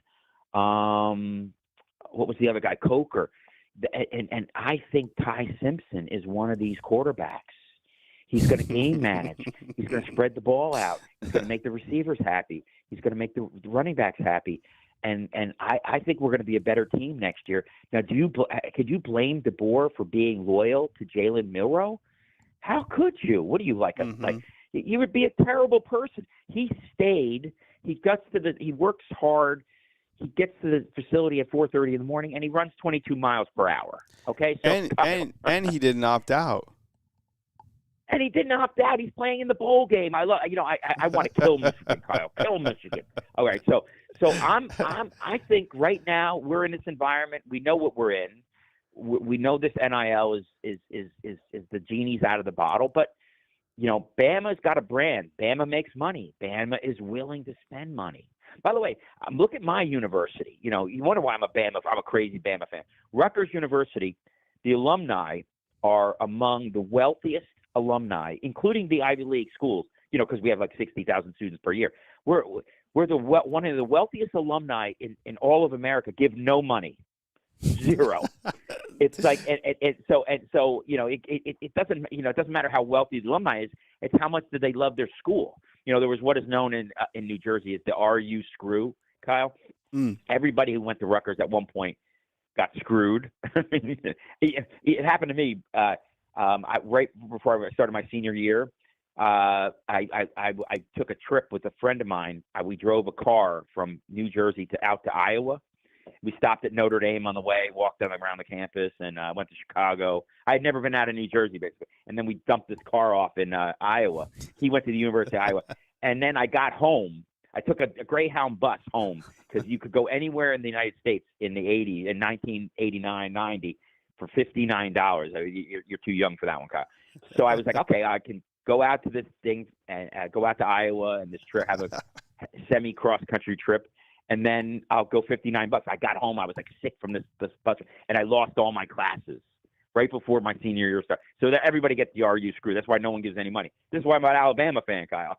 What was the other guy? Coker. And I think Ty Simpson is one of these quarterbacks. He's going to game manage. He's going to spread the ball out. He's going to make the receivers happy. He's going to make the running backs happy. And I think we're going to be a better team next year. Now, could you blame DeBoer for being loyal to Jalen Milroe? How could you? What do you like? You would be a terrible person. He stayed. He works hard. He gets to the facility at 4:30 in the morning, and he runs 22 miles per hour. Okay, so and he didn't opt out. And he didn't opt out. He's playing in the bowl game. I want to kill Michigan, Kyle. Kill Michigan. All right, so I think right now we're in this environment. We know what we're in. We know this NIL is the genie's out of the bottle, but Bama's got a brand. Bama makes money. Bama is willing to spend money. By the way, look at my university. You wonder why I'm a crazy Bama fan. Rutgers University, the alumni are among the wealthiest alumni, including the Ivy League schools. Because we have 60,000 students per year. We're one of the wealthiest alumni in all of America. Give no money, zero. It's it doesn't matter how wealthy the alumni is. It's how much do they love their school. There was what is known in New Jersey as the RU screw, Kyle. Everybody who went to Rutgers at one point got screwed. It happened to me right before I started my senior year. I took a trip with a friend of mine. We drove a car from New Jersey out to Iowa. We stopped at Notre Dame on the way, walked around the campus, and went to Chicago. I had never been out of New Jersey, basically. And then we dumped this car off in Iowa. He went to the University of Iowa. And then I got home. I took a Greyhound bus home because you could go anywhere in the United States in the 80s, in 1989, 90 for $59. You're too young for that one, Kyle. So I was like, okay, I can go out to this thing and go out to Iowa and this trip, have a semi-cross-country trip. And then I'll go $59. I got home. I was sick from this bus, and I lost all my classes right before my senior year started. So that everybody gets the RU screw. That's why no one gives any money. This is why I'm an Alabama fan, Kyle.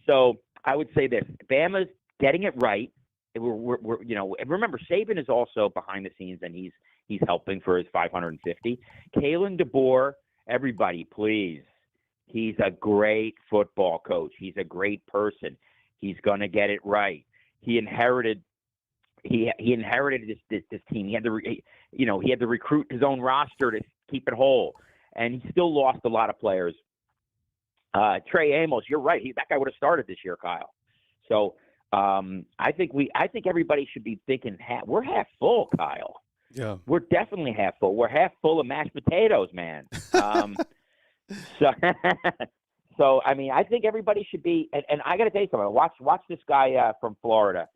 So I would say this: Bama's getting it right. We're and remember, Saban is also behind the scenes, and he's helping for his 550. Kalen DeBoer, everybody, please. He's a great football coach. He's a great person. He's gonna get it right. He inherited this team. He had to recruit his own roster to keep it whole, and he still lost a lot of players. Trey Amos, you're right. That guy would have started this year, Kyle. So I think everybody should be thinking we're half full, Kyle. Yeah, we're definitely half full. We're half full of mashed potatoes, man. So, I mean, I think everybody should be, and I got to tell you something. Watch this guy from Florida,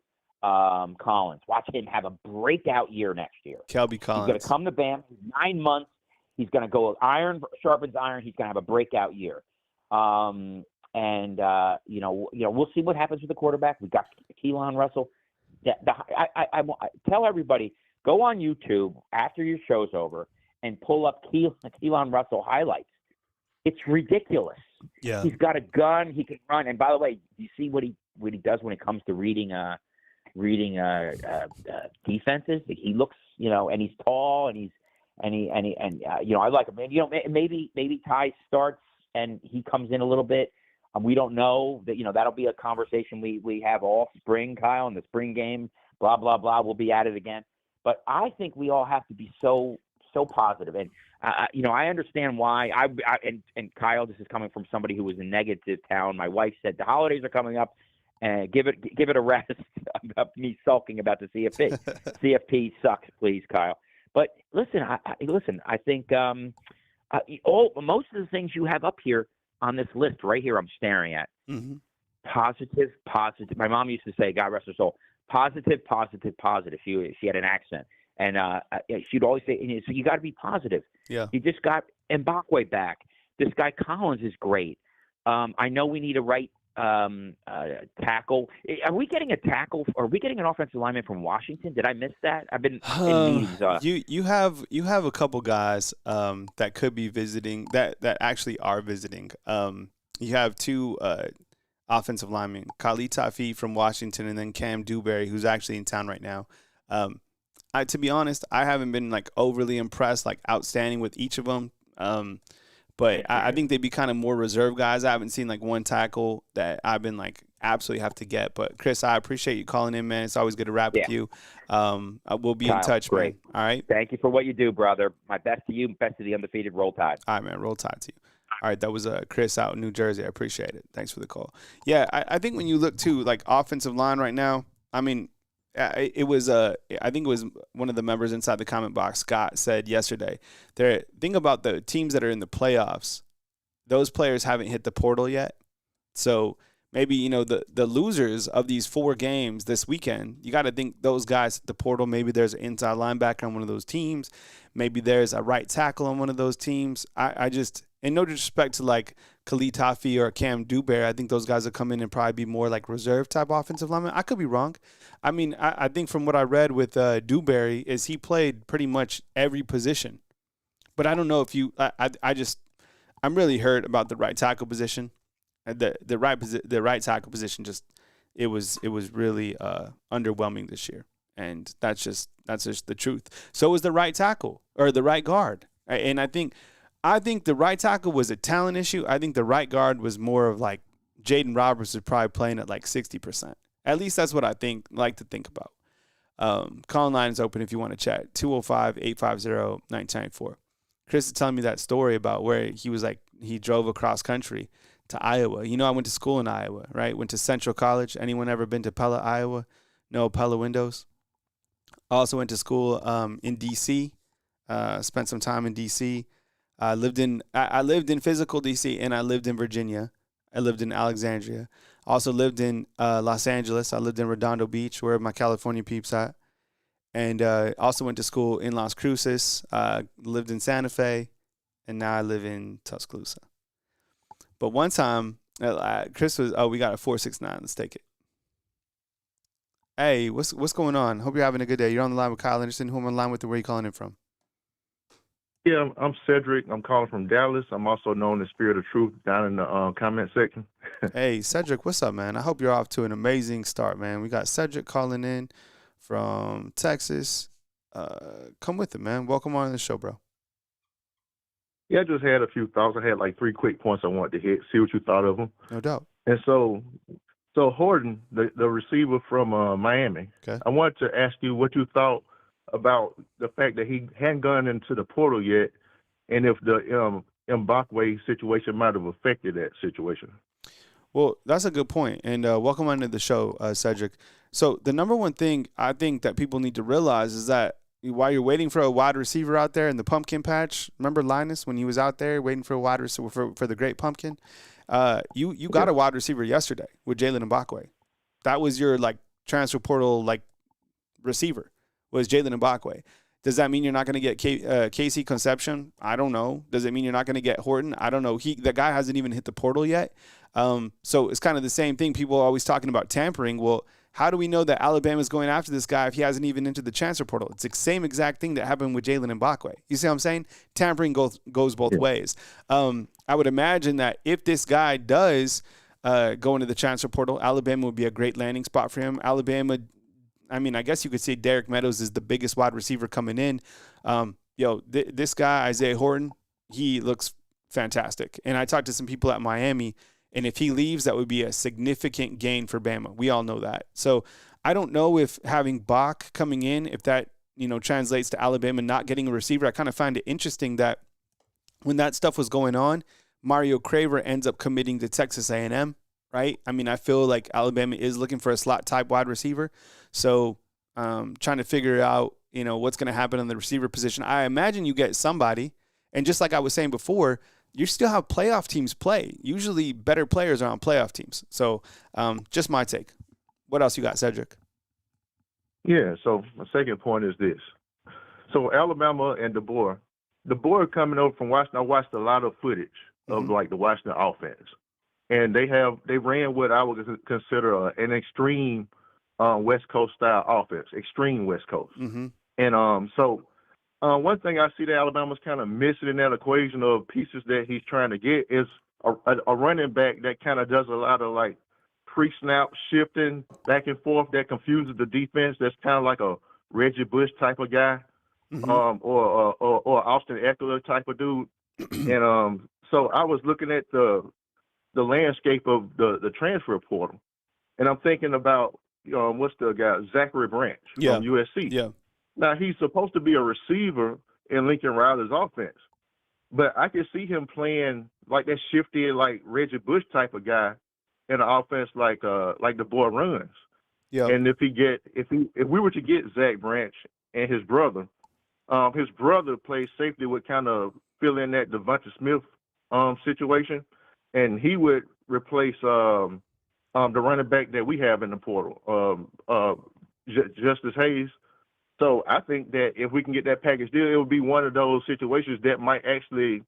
Collins. Watch him have a breakout year next year. Kelby Collins. He's going to come to Bama 9 months. He's going to go iron sharpens iron. He's going to have a breakout year. We'll see what happens with the quarterback. We got Keelan Russell. I tell everybody, go on YouTube after your show's over and pull up Keelan Russell highlights. It's ridiculous. Yeah, he's got a gun. He can run. And by the way, you see what he does when it comes to reading defenses. He looks, and he's tall, and I like him. And maybe Ty starts and he comes in a little bit. We don't know that, that'll be a conversation we have all spring, Kyle, in the spring game, blah, blah, blah. We'll be at it again. But I think we all have to be so positive. And, I understand why and Kyle, this is coming from somebody who was in negative town. My wife said the holidays are coming up and give it a rest about me sulking about the CFP. CFP sucks, please, Kyle. But listen, I think most of the things you have up here on this list right here, I'm staring at. Mm-hmm. Positive. My mom used to say, God rest her soul, positive. She had an accent. And she'd always say, so you got to be positive. Yeah. You just got Mbakwe back. This guy Collins is great. I know we need a right tackle. Are we getting a tackle? Are we getting an offensive lineman from Washington? Did I miss that? I've been in meetings. You have a couple guys that could be visiting that actually are visiting. You have two offensive linemen, Khalid Tafi from Washington, and then Cam Dewberry, who's actually in town right now. To be honest, I haven't been like overly impressed, like outstanding with each of them. But I think they'd be kind of more reserve guys. I haven't seen like one tackle that I've been like absolutely have to get. But Chris, I appreciate you calling in, man. It's always good to rap with you. We'll be in touch, great. man. All right. Thank you for what you do, brother. My best to you, best to the undefeated Roll Tide. All right, man. Roll Tide to you. All right, that was Chris out in New Jersey. I appreciate it. Thanks for the call. Yeah, I think when you look to like offensive line right now, I mean, I think it was one of the members inside the comment box, Scott, said yesterday, think about the teams that are in the playoffs. Those players haven't hit the portal yet. So maybe, the losers of these 4 games this weekend, you got to think those guys hit the portal. Maybe there's an inside linebacker on one of those teams. Maybe there's a right tackle on one of those teams. I just, in no disrespect to like Khalid Tafi or Cam Dewberry, I think those guys will come in and probably be more like reserve type offensive linemen. I could be wrong. I mean, I think from what I read with Dewberry is he played pretty much every position. But I don't know if I'm really hurt about the right tackle position. The right tackle position it was really underwhelming this year, and that's just the truth. So was the right tackle or the right guard, and I think the right tackle was a talent issue. I think the right guard was more of like Jaden Roberts was probably playing at like 60%. At least that's what I like to think about. Call line is open if you want to chat. 205-850-1994. Chris is telling me that story about where he was like, he drove across country to Iowa. I went to school in Iowa, right? Went to Central College. Anyone ever been to Pella, Iowa? No, Pella Windows. Also went to school in D.C., spent some time in D.C., I lived in physical DC, and I lived in Virginia. I lived in Alexandria. Also lived in Los Angeles. I lived in Redondo Beach, where my California peeps at. And also went to school in Las Cruces. Lived in Santa Fe, and now I live in Tuscaloosa. But one time, Chris was, we got a 469. Let's take it. Hey, what's going on? Hope you're having a good day. You're on the line with Kyle Anderson. Who am I on the line with? Where are you calling in from? Yeah, I'm Cedric. I'm calling from Dallas. I'm also known as Spirit of Truth down in the comment section. Hey, Cedric, what's up, man? I hope you're off to an amazing start, man. We got Cedric calling in from Texas. Come with it, man. Welcome on the show, bro. Yeah, I just had a few thoughts. I had like 3 quick points I wanted to hit, see what you thought of them. No doubt. And so Horton, the receiver from Miami, okay. I wanted to ask you what you thought about the fact that he hadn't gone into the portal yet, and if the Mbakwe situation might have affected that situation. Well, that's a good point, and welcome onto the show, Cedric. So the number one thing I think that people need to realize is that while you're waiting for a wide receiver out there in the pumpkin patch, remember Linus when he was out there waiting for a wide receiver for the great pumpkin? You got a wide receiver yesterday with Jalen Mbakwe. That was your like transfer portal receiver. Was Jalen Mbakwe. Does that mean you're not going to get Casey Concepcion? I don't know. Does it mean you're not going to get Horton? I don't know. The guy hasn't even hit the portal yet. So it's kind of the same thing. People are always talking about tampering. Well, how do we know that Alabama's going after this guy if he hasn't even entered the transfer portal? It's the same exact thing that happened with Jalen Mbakwe. You see what I'm saying? Tampering goes both ways. I would imagine that if this guy does go into the transfer portal, Alabama would be a great landing spot for him. Alabama, I mean, I guess you could say Derek Meadows is the biggest wide receiver coming in. This guy, Isaiah Horton, he looks fantastic. And I talked to some people at Miami, and if he leaves, that would be a significant gain for Bama. We all know that. So I don't know if having Bach coming in, if that, translates to Alabama not getting a receiver. I kind of find it interesting that when that stuff was going on, Mario Craver ends up committing to Texas A&M, right? I mean, I feel like Alabama is looking for a slot-type wide receiver. So trying to figure out, what's going to happen on the receiver position. I imagine you get somebody, and just like I was saying before, you still have playoff teams play. Usually better players are on playoff teams. So just my take. What else you got, Cedric? Yeah, so my second point is this. So Alabama and DeBoer coming over from Washington, I watched a lot of footage of like the Washington offense. And they ran what I would consider an extreme West Coast style offense, extreme West Coast. And so one thing I see that Alabama's kind of missing in that equation of pieces that he's trying to get is a running back that kind of does a lot of like pre-snap shifting back and forth that confuses the defense. That's kind of like a Reggie Bush type of guy, or Austin Eckler type of dude. And so I was looking at the landscape of the transfer portal, and I'm thinking about what's the guy, Zachary Branch from USC. Yeah. Now he's supposed to be a receiver in Lincoln Riley's offense, but I can see him playing like that shifty, like Reggie Bush type of guy in an offense like DeBoer runs. Yeah. And if we were to get Zach Branch and his brother plays safety, would kind of fill in that Devonta Smith situation, and he would replace the running back that we have in the portal, Justice Hayes. So I think that if we can get that package deal, it would be one of those situations that might actually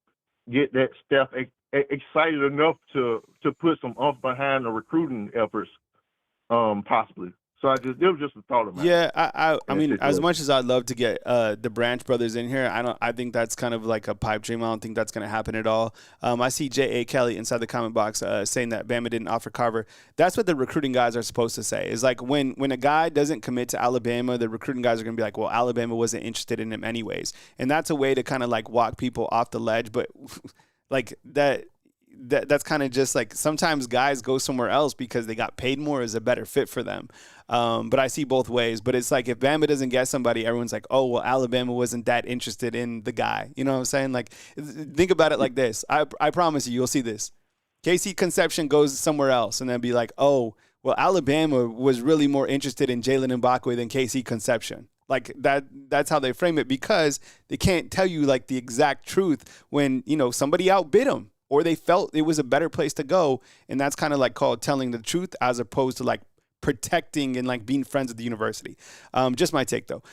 get that staff excited enough to put some oomph behind the recruiting efforts, possibly. So it was just a thought of mine. Yeah, I mean, as much as I'd love to get the Branch brothers in here, I think that's kind of like a pipe dream. I don't think that's going to happen at all. I see J.A. Kelly inside the comment box saying that Bama didn't offer Carver. That's what the recruiting guys are supposed to say. Is like when a guy doesn't commit to Alabama, the recruiting guys are going to be like, well, Alabama wasn't interested in him anyways. And that's a way to kind of like walk people off the ledge. But like that's kind of just like sometimes guys go somewhere else because they got paid more, is a better fit for them. But I see both ways. But it's like if Bama doesn't get somebody, everyone's like, oh, well, Alabama wasn't that interested in the guy. You know what I'm saying? Like, think about it like this. I promise you'll see this. KC Conception goes somewhere else and then be like, oh, well, Alabama was really more interested in Jalen Mbakwe than KC Conception. Like that's how they frame it, because they can't tell you like the exact truth when, somebody outbid them, or they felt it was a better place to go. And that's kind of like called telling the truth as opposed to like protecting and like being friends with the university. Just my take though.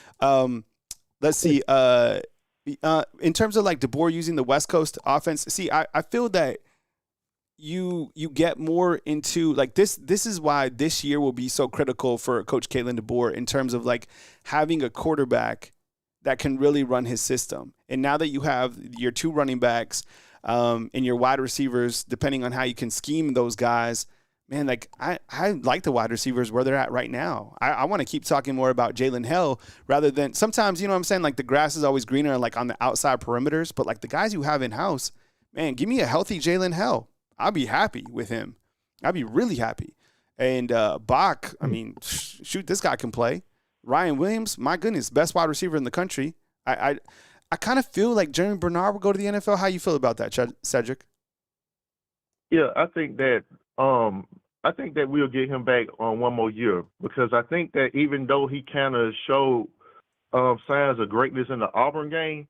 Let's see. In terms of like DeBoer using the West Coast offense, see, I feel that you get more into like this is why this year will be so critical for Coach Kalen DeBoer in terms of like having a quarterback that can really run his system. And now that you have your two running backs, and your wide receivers, depending on how you can scheme those guys, man, like I like the wide receivers where they're at right now. I want to keep talking more about Jalen Hill rather than sometimes, you know what I'm saying? Like the grass is always greener like on the outside perimeters, but like the guys you have in house, man, give me a healthy Jalen Hill. I'll be happy with him. I'll be really happy. And Bach, I mean, shoot, this guy can play. Ryan Williams, my goodness, best wide receiver in the country. I kind of feel like Jeremy Bernard will go to the NFL. How you feel about that, Cedric? Yeah, I think that we'll get him back on one more year, because I think that even though he kind of showed signs of greatness in the Auburn game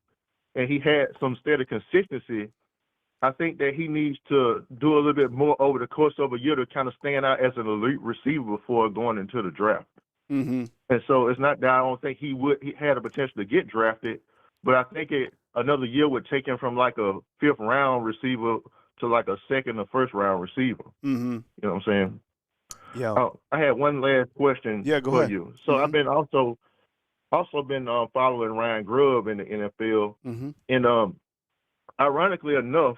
and he had some steady consistency, I think that he needs to do a little bit more over the course of a year to kind of stand out as an elite receiver before going into the draft. Mm-hmm. And so it's not that I don't think he had a potential to get drafted, but I think another year would take him from like a 5th round receiver to like a 2nd or 1st round receiver. Mm-hmm. You know what I'm saying? Yeah. I had one last question for ahead. You. So I've been also been following Ryan Grubb in the NFL, and ironically enough,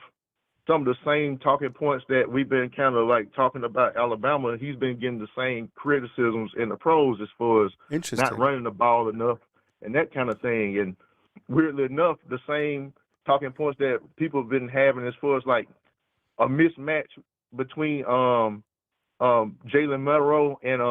some of the same talking points that we've been kind of like talking about Alabama, he's been getting the same criticisms in the pros as far as not running the ball enough and that kind of thing. And weirdly enough, the same talking points that people have been having as far as like a mismatch between Jalen Monroe and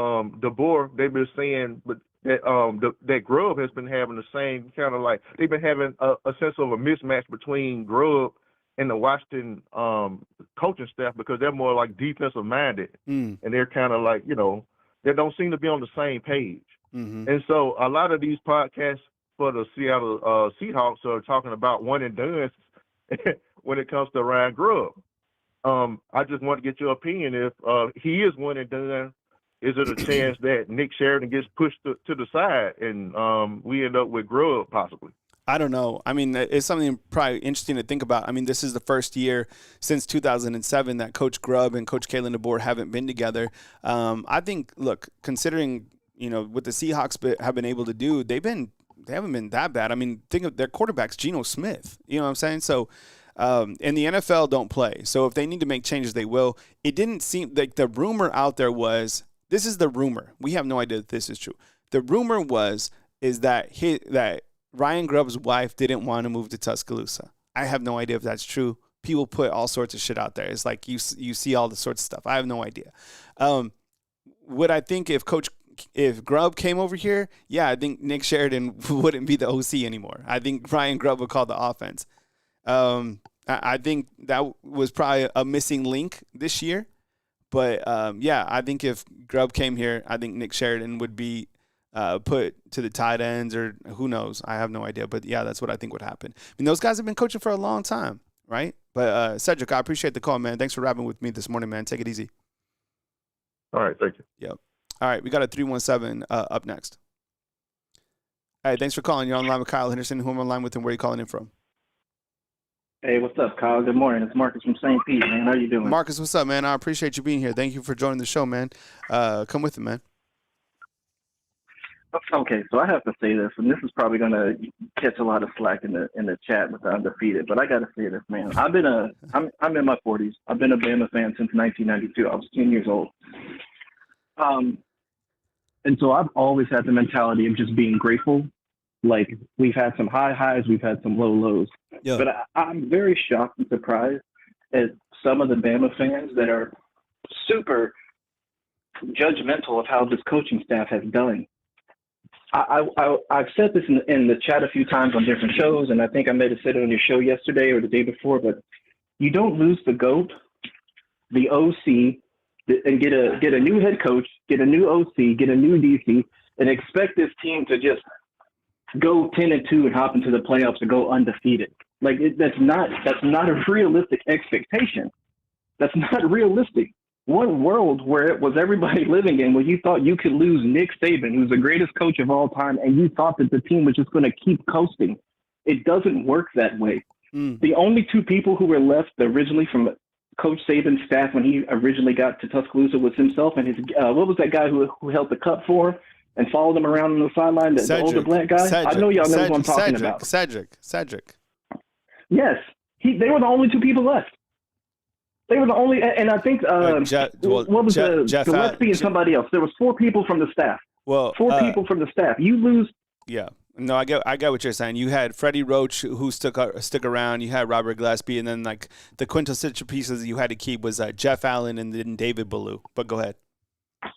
DeBoer. They've been saying, but that Grubb has been having the same kind of like they've been having a sense of a mismatch between Grubb and the Washington coaching staff because they're more like defensive minded, and they're kind of like they don't seem to be on the same page. And so a lot of these podcasts for the Seattle Seahawks are talking about one and done when it comes to Ryan Grubb. I just want to get your opinion. If he is one and done, is it a chance that Nick Sheridan gets pushed to the side and we end up with Grubb possibly? I don't know. I mean, it's something probably interesting to think about. I mean, this is the first year since 2007 that Coach Grubb and Coach Kalen DeBoer haven't been together. I think, look, considering what the Seahawks have been able to do, they haven't been that bad. I mean, think of their quarterbacks, Geno Smith. You know what I'm saying? So, and the NFL don't play. So if they need to make changes, they will. It didn't seem like the rumor out there was, this is the rumor. We have no idea if this is true. The rumor is that Ryan Grubb's wife didn't want to move to Tuscaloosa. I have no idea if that's true. People put all sorts of shit out there. It's like you see all the sorts of stuff. I have no idea. Would I think if Grubb came over here, yeah, I think Nick Sheridan wouldn't be the OC anymore. I think Ryan Grubb would call the offense. I think that was probably a missing link this year. But, yeah, I think if Grubb came here, I think Nick Sheridan would be put to the tight ends or who knows. I have no idea. But, yeah, that's what I think would happen. I mean, those guys have been coaching for a long time, right? But, Cedric, I appreciate the call, man. Thanks for rapping with me this morning, man. Take it easy. All right, thank you. Yep. All right, we got a 317 up next. Hey, thanks for calling. You're on line with Kyle Henderson. Who am I on line with and where are you calling in from? Hey, what's up, Kyle? Good morning. It's Marcus from St. Pete, man. How you doing? Marcus, what's up, man? I appreciate you being here. Thank you for joining the show, man. Come with it, man. Okay, so I have to say this, and this is probably going to catch a lot of slack in the chat with the undefeated, but I got to say this, man. I'm in my 40s. I've been a Bama fan since 1992. I was 10 years old. And so I've always had the mentality of just being grateful. Like, we've had some high highs, we've had some low lows. Yeah. But I'm very shocked and surprised at some of the Bama fans that are super judgmental of how this coaching staff has done. I've said this in the chat a few times on different shows, and I think I may have said it on your show yesterday or the day before, but you don't lose the GOAT, the OC, and get a new head coach, get a new OC, get a new DC, and expect this team to just go 10-2 and hop into the playoffs and go undefeated. Like that's not a realistic expectation. That's not realistic. One world where it was everybody living in where you thought you could lose Nick Saban, who's the greatest coach of all time, and you thought that the team was just going to keep coasting. It doesn't work that way. The only two people who were left originally from Coach Saban's staff when he originally got to Tuscaloosa was himself and his what was that guy who held the cup for him and followed him around on the sideline, the older black guy? I know y'all know who I'm talking about. Cedric. Yes. They were the only two people left. They were the only, and I think what was Gillespie and somebody else. There was four people from the staff. Well, people from the staff. You lose. Yeah. No, I get what you're saying. You had Freddie Roach who stuck around. You had Robert Gillespie, and then like the quintessential pieces you had to keep was Jeff Allen and then David Ballou. But go ahead.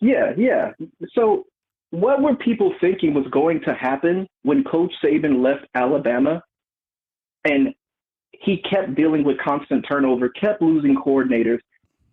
Yeah. So what were people thinking was going to happen when Coach Saban left Alabama, and he kept dealing with constant turnover, kept losing coordinators?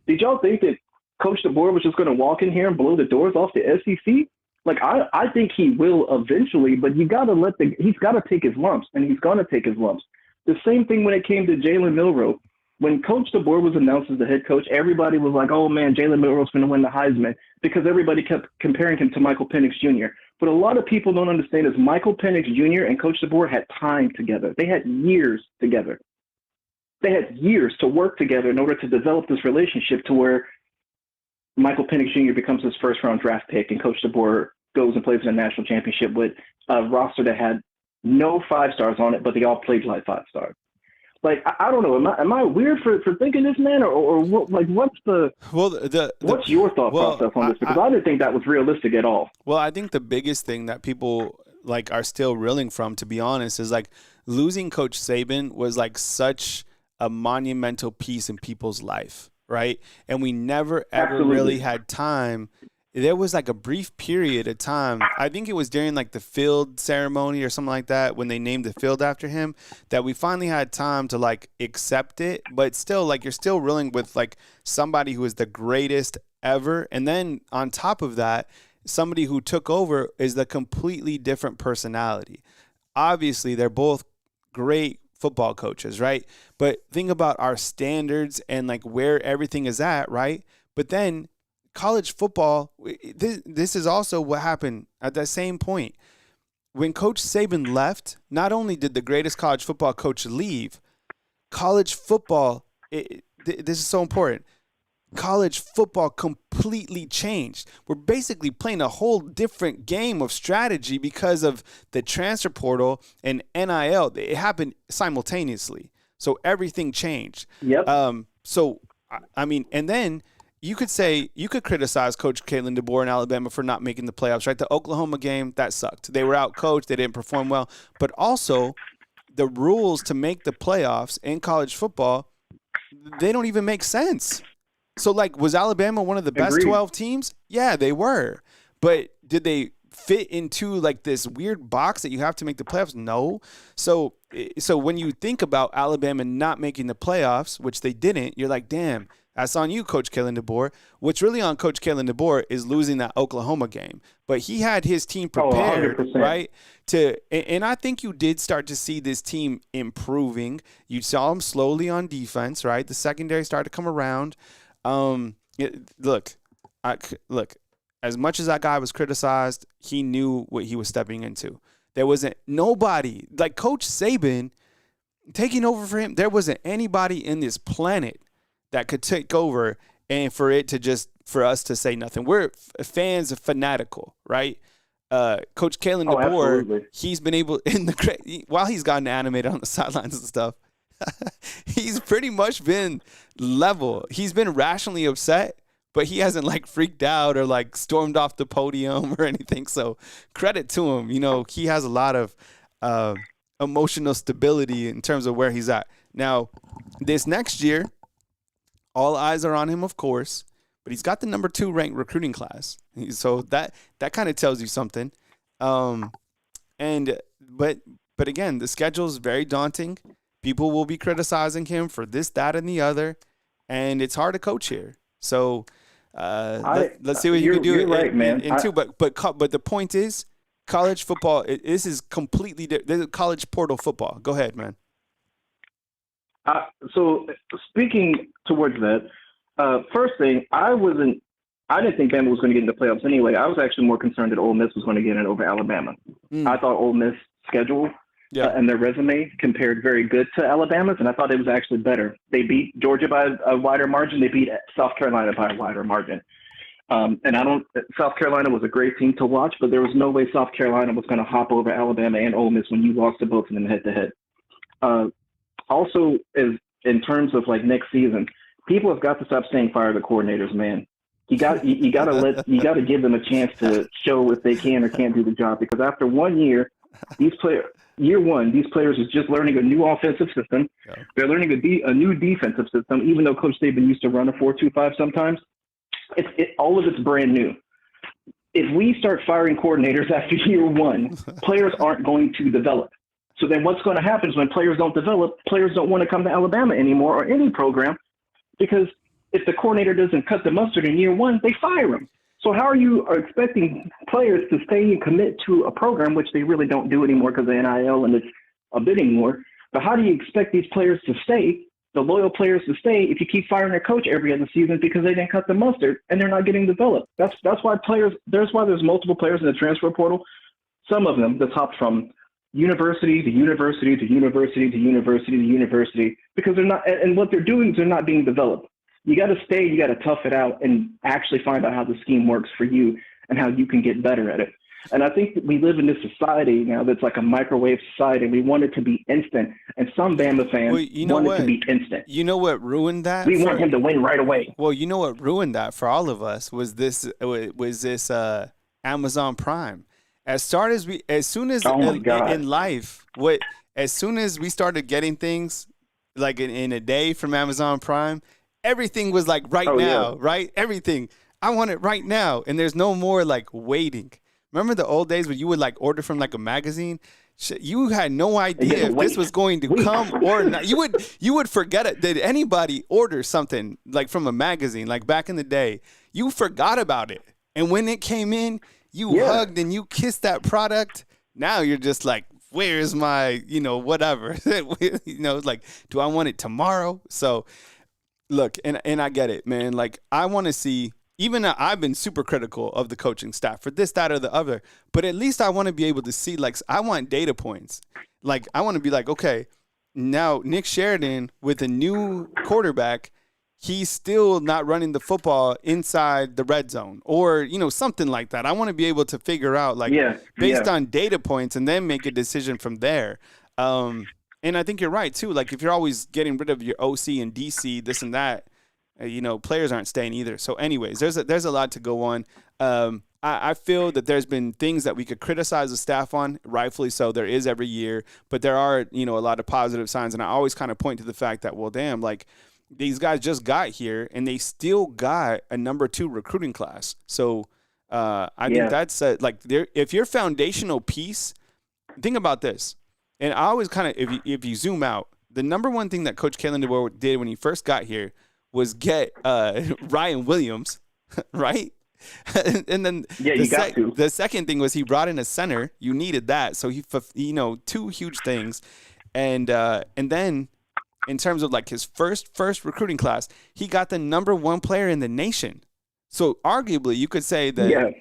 Did y'all think that Coach DeBoer was just going to walk in here and blow the doors off the SEC? Like, I think he will eventually, but he's got to take his lumps, and he's going to take his lumps. The same thing when it came to Jalen Milroe. When Coach DeBoer was announced as the head coach, everybody was like, oh, man, Jalen Milroe's going to win the Heisman, because everybody kept comparing him to Michael Penix Jr. But a lot of people don't understand is Michael Penix Jr. and Coach DeBoer had time together. They had years together. They had years to work together in order to develop this relationship to where Michael Penix Jr. becomes his first-round draft pick, and Coach DeBoer goes and plays in a national championship with a roster that had no 5 stars on it, but they all played like 5 stars. Like, I don't know. Am I weird for thinking this, man, or what? Like, what's what's your thought process on this? Because I didn't think that was realistic at all. Well, I think the biggest thing that people like are still reeling from, to be honest, is like losing Coach Saban was like such a monumental piece in people's life, right? And we never ever Absolutely. really had time. There was like a brief period of time, I think it was during like the field ceremony or something like that, when they named the field after him, that we finally had time to like accept it. But still, like, you're still reeling with like somebody who is the greatest ever. And then on top of that, somebody who took over is the completely different personality. Obviously, they're both great football coaches, right? But think about our standards and like where everything is at, right? But then college football, this is also what happened at that same point. When Coach Saban left, not only did the greatest college football coach leave, college football, this is so important, college football completely changed. We're basically playing a whole different game of strategy because of the transfer portal and NIL. It happened simultaneously. So everything changed. Yep. So, I mean, and then you could criticize Coach Kalen DeBoer in Alabama for not making the playoffs, right? The Oklahoma game, that sucked. They were out coached. They didn't perform well. But also, the rules to make the playoffs in college football, they don't even make sense. So, like, was Alabama one of the best Agreed. 12 teams? Yeah, they were. But did they fit into, like, this weird box that you have to make the playoffs? No. So when you think about Alabama not making the playoffs, which they didn't, you're like, damn, that's on you, Coach Kalen DeBoer. What's really on Coach Kalen DeBoer is losing that Oklahoma game. But he had his team prepared, 100%. right? And I think you did start to see this team improving. You saw them slowly on defense, right? The secondary started to come around. Look, as much as that guy was criticized, he knew what he was stepping into. There wasn't nobody, like Coach Saban taking over for him, there wasn't anybody in this planet that could take over and for us to say nothing. We're fans of fanatical, right? Coach Kalen DeBoer, absolutely. he's been able, while he's gotten animated on the sidelines and stuff, he's pretty much been level. He's been rationally upset, but he hasn't like freaked out or like stormed off the podium or anything. So credit to him. You know, he has a lot of emotional stability in terms of where he's at. Now, this next year, all eyes are on him, of course, but he's got the number 2 ranked recruiting class. So that kind of tells you something. But again, the schedule is very daunting. People will be criticizing him for this, that, and the other, and it's hard to coach here. So let's see what you can do. You're right, man. But the point is, college football. This is completely different. This is college portal football. Go ahead, man. So speaking towards that, first thing, I didn't think Bama was going to get into the playoffs anyway. I was actually more concerned that Ole Miss was going to get in over Alabama. I thought Ole Miss schedule and their resume compared very good to Alabama's, and I thought it was actually better. They beat Georgia by a wider margin. They beat South Carolina by a wider margin. South Carolina was a great team to watch, but there was no way South Carolina was going to hop over Alabama and Ole Miss when you lost to both of them head-to-head. Also, in terms of like next season, people have got to stop saying fire the coordinators, man. You got to give them a chance to show if they can or can't do the job, because after 1 year, these players are just learning a new offensive system. Yeah. They're learning a new defensive system, even though Coach Saban used to run a 4-2-5 sometimes. All of it's brand new. If we start firing coordinators after year 1, players aren't going to develop. So then what's going to happen is when players don't develop, players don't want to come to Alabama anymore or any program, because if the coordinator doesn't cut the mustard in year 1, they fire him. So how are you expecting players to stay and commit to a program, which they really don't do anymore because of NIL and it's a bidding war? But how do you expect these players to stay, the loyal players to stay, if you keep firing their coach every other season because they didn't cut the mustard and they're not getting developed? That's why there's multiple players in the transfer portal. Some of them that's hopped from university to university to university to university to university because they're not, and what they're doing is they're not being developed. You got to stay, you got to tough it out and actually find out how the scheme works for you and how you can get better at it. And I think that we live in this society now that's like a microwave society. We want it to be instant. And some Bama fans want it to be instant. You know what ruined that? We want him to win right away. Well, you know what ruined that for all of us was this Amazon Prime. as soon as Oh my God. in life, as soon as we started getting things like in a day from Amazon Prime, everything was like right Oh now, yeah. right? Everything. I want it right now. And there's no more like waiting. Remember the old days when you would like order from like a magazine? You had no And idea just if this wait. was going to Weeks. come or not. You would forget it. Did anybody order something like from a magazine like back in the day? You forgot about it. And when it came in, you Yeah. hugged and you kissed that product. Now you're just like, where's my, whatever. It's like, do I want it tomorrow? So look, and I get it, man. Like I want to see. Even I've been super critical of the coaching staff for this, that, or the other. But at least I want to be able to see, like, I want data points. Like, I want to be like, okay, now Nick Sheridan with a new quarterback, he's still not running the football inside the red zone or, something like that. I want to be able to figure out, like, based on data points and then make a decision from there. And I think you're right, too. Like, if you're always getting rid of your OC and DC, this and that, players aren't staying either. So anyways, there's a lot to go on. I feel that there's been things that we could criticize the staff on, rightfully so. There is every year, but there are, a lot of positive signs. And I always kind of point to the fact that, well, damn, like these guys just got here and they still got a number 2 recruiting class. So I think that's if your foundational piece, think about this. And I always kind of, if you zoom out, the number one thing that Coach Kalen DeBoer did when he first got here was get Ryan Williams, right? And then the second thing was he brought in a center. You needed that, so he 2 huge things, and then in terms of like his first recruiting class, he got the number 1 player in the nation. So arguably, you could say that.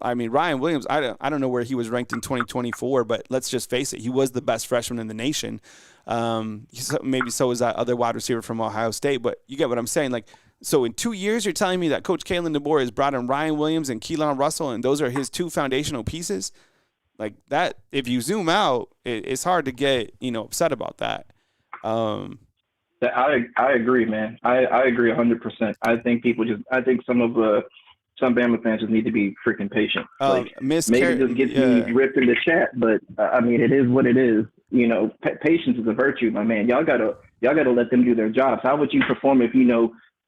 I mean, Ryan Williams, I don't know where he was ranked in 2024, but let's just face it, he was the best freshman in the nation. Maybe so was that other wide receiver from Ohio State, but you get what I'm saying. Like, so in 2 years, you're telling me that Coach Kalen DeBoer has brought in Ryan Williams and Keelan Russell, and those are his 2 foundational pieces? Like that, if you zoom out, it's hard to get, upset about that. I agree, man. I agree 100%. I think some Bama fans just need to be freaking patient. Maybe just get me ripped in the chat, but I mean, it is what it is. Patience is a virtue, my man. Y'all gotta let them do their jobs. How would you perform if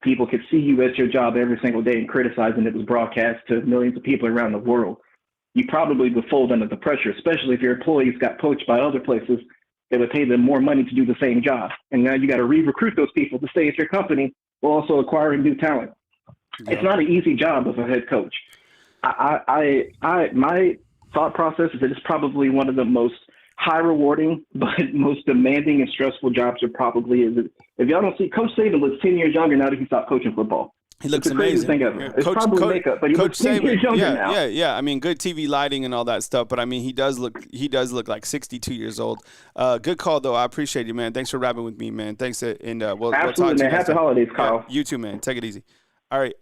people could see you at your job every single day and criticize, and it was broadcast to millions of people around the world? You probably would fold under the pressure, especially if your employees got poached by other places that would pay them more money to do the same job. And now you got to re-recruit those people to stay at your company while also acquiring new talent. Yeah. It's not an easy job as a head coach. My thought process is that it's probably one of the most high rewarding, but most demanding and stressful jobs there probably is. If y'all don't see, Coach Saban looks 10 years younger now that he stopped coaching football. He looks it's the amazing. Thing ever. Yeah. It's probably makeup, but he looks 10 years younger now. Yeah. I mean, good TV lighting and all that stuff, but I mean, he does look like 62 years old. Good call though. I appreciate you, man. Thanks for rapping with me, man. Thanks, and we'll talk to you. Man. Happy holidays, Kyle. You too, man. Take it easy. All right.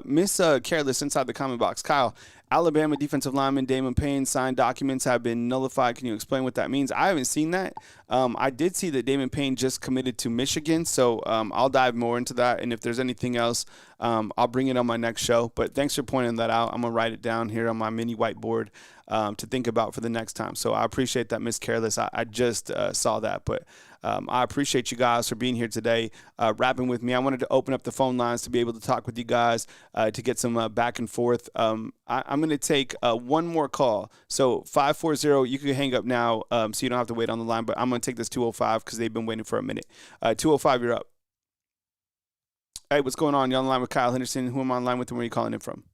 Miss Careless inside the comment box. Kyle, Alabama defensive lineman Damon Payne signed documents have been nullified. Can you explain what that means? I haven't seen that. I did see that Damon Payne just committed to Michigan, so I'll dive more into that. And if there's anything else, I'll bring it on my next show. But thanks for pointing that out. I'm going to write it down here on my mini whiteboard to think about for the next time. So I appreciate that, Miss Careless. I just saw that, but I appreciate you guys for being here today, rapping with me. I wanted to open up the phone lines to be able to talk with you guys, to get some back and forth. I'm going to take one more call. So 540, you can hang up now so you don't have to wait on the line, but I'm going to take this 205 because they've been waiting for a minute. 205, you're up. Hey, what's going on? You're on the line with Kyle Henderson. Who am I on the line with and where are you calling in from?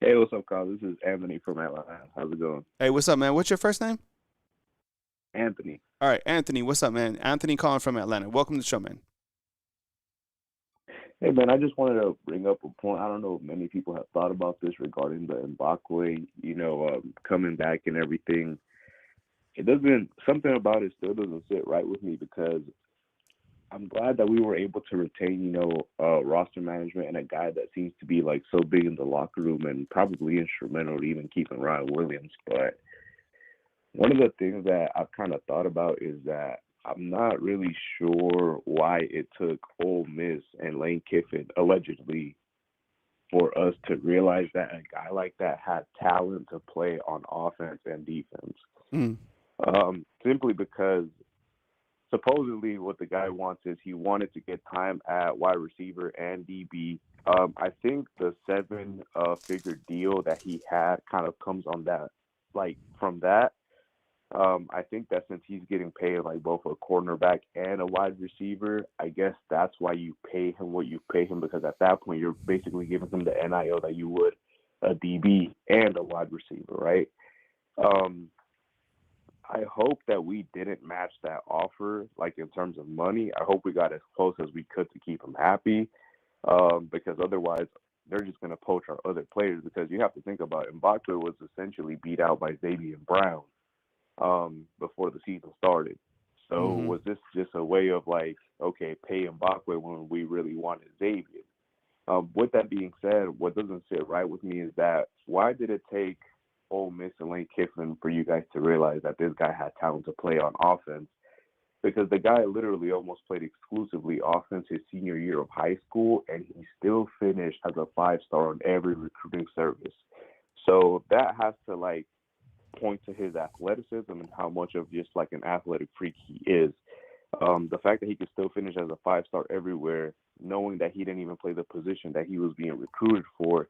Hey, what's up, Kyle? This is Anthony from Atlanta. How's it going? Hey, what's up, man? What's your first name? Anthony. All right, Anthony, what's up, man? Anthony calling from Atlanta. Welcome to the show, man. Hey, man, I just wanted to bring up a point. I don't know if many people have thought about this regarding the Mbakwe, coming back and everything. Something about it still doesn't sit right with me because I'm glad that we were able to retain, roster management and a guy that seems to be like so big in the locker room and probably instrumental to even keeping Ryan Williams. But one of the things that I've kind of thought about is that I'm not really sure why it took Ole Miss and Lane Kiffin allegedly for us to realize that a guy like that had talent to play on offense and defense. Simply because supposedly what the guy wants is he wanted to get time at wide receiver and DB. I think the 7-figure deal that he had kind of comes on that, like from that. I think that since he's getting paid like both a cornerback and a wide receiver, I guess that's why you pay him what you pay him, because at that point you're basically giving him the NIL that you would a DB and a wide receiver, right? I hope that we didn't match that offer, like in terms of money. I hope we got as close as we could to keep him happy, because otherwise they're just going to poach our other players, because you have to think about it. Mbakwe was essentially beat out by Xavier Brown before the season started. So was this just a way of like, okay, pay Mbakwe when we really wanted Xavier? With that being said, what doesn't sit right with me is that why did it take Ole Miss and Lane Kiffin for you guys to realize that this guy had talent to play on offense? Because the guy literally almost played exclusively offense his senior year of high school, and he still finished as a 5-star on every recruiting service. So that has to like point to his athleticism and how much of just like an athletic freak he is. The fact that he could still finish as a 5-star everywhere, knowing that he didn't even play the position that he was being recruited for,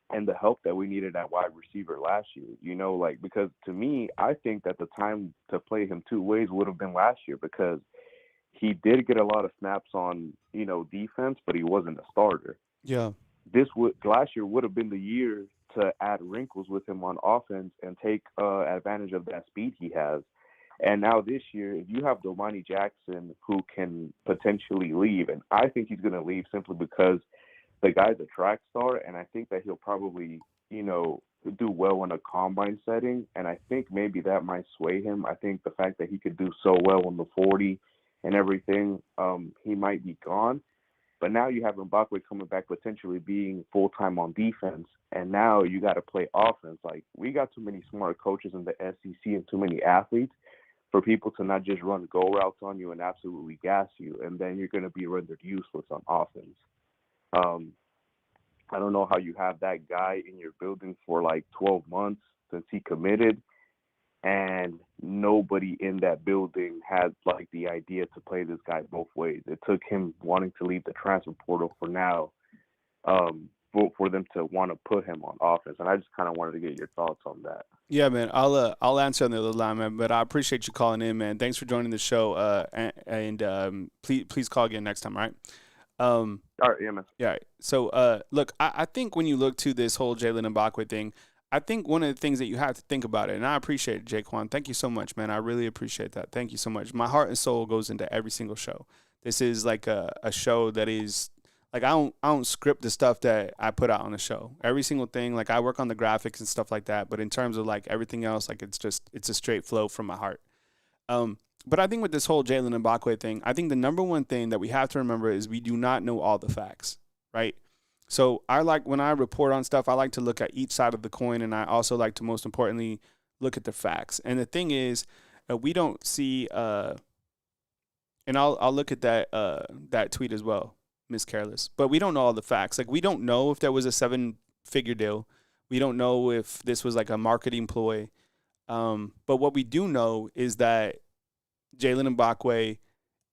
and the help that we needed at wide receiver last year, you know, like, because to me, I think that the time to play him two ways would have been last year, because he did get a lot of snaps on, you know, defense, but he wasn't a starter. Yeah. Last year would have been the year to add wrinkles with him on offense and take advantage of that speed he has. And now this year, if you have Domani Jackson, who can potentially leave, and I think he's going to leave simply because the guy's a track star, and I think that he'll probably, you know, do well in a combine setting, and I think maybe that might sway him. I think the fact that he could do so well on the 40 and everything, he might be gone. But now you have Mbakwe coming back, potentially being full-time on defense, and now you got to play offense. Like, we got too many smart coaches in the SEC and too many athletes for people to not just run go routes on you and absolutely gas you, and then you're going to be rendered useless on offense. I don't know how you have that guy in your building for like 12 months since he committed, and nobody in that building had like the idea to play this guy both ways. It took him wanting to leave the transfer portal for now, for them to want to put him on offense. And I just kind of wanted to get your thoughts on that. Yeah, man. I'll answer on the other line, man. But I appreciate you calling in, man. Thanks for joining the show. And please call again next time, all right? All right, yeah, man. Yeah. So, look, I think when you look to this whole Jalen Mbakwe thing, I think one of the things that you have to think about it, and I appreciate it, Jaquan. Thank you so much, man. I really appreciate that. Thank you so much. My heart and soul goes into every single show. This is like a show that is like I don't script the stuff that I put out on the show. Every single thing, like I work on the graphics and stuff like that. But in terms of like everything else, like it's a straight flow from my heart. But I think with this whole Jalen Mbakwe thing, I think the number one thing that we have to remember is we do not know all the facts, right? So when I report on stuff, I like to look at each side of the coin, and I also like to, most importantly, look at the facts. And the thing is, we don't see, and I'll look at that tweet as well, Miss Careless. But we don't know all the facts. Like, we don't know if there was a 7-figure deal. We don't know if this was like a marketing ploy. But what we do know is that Jalen Mbakwe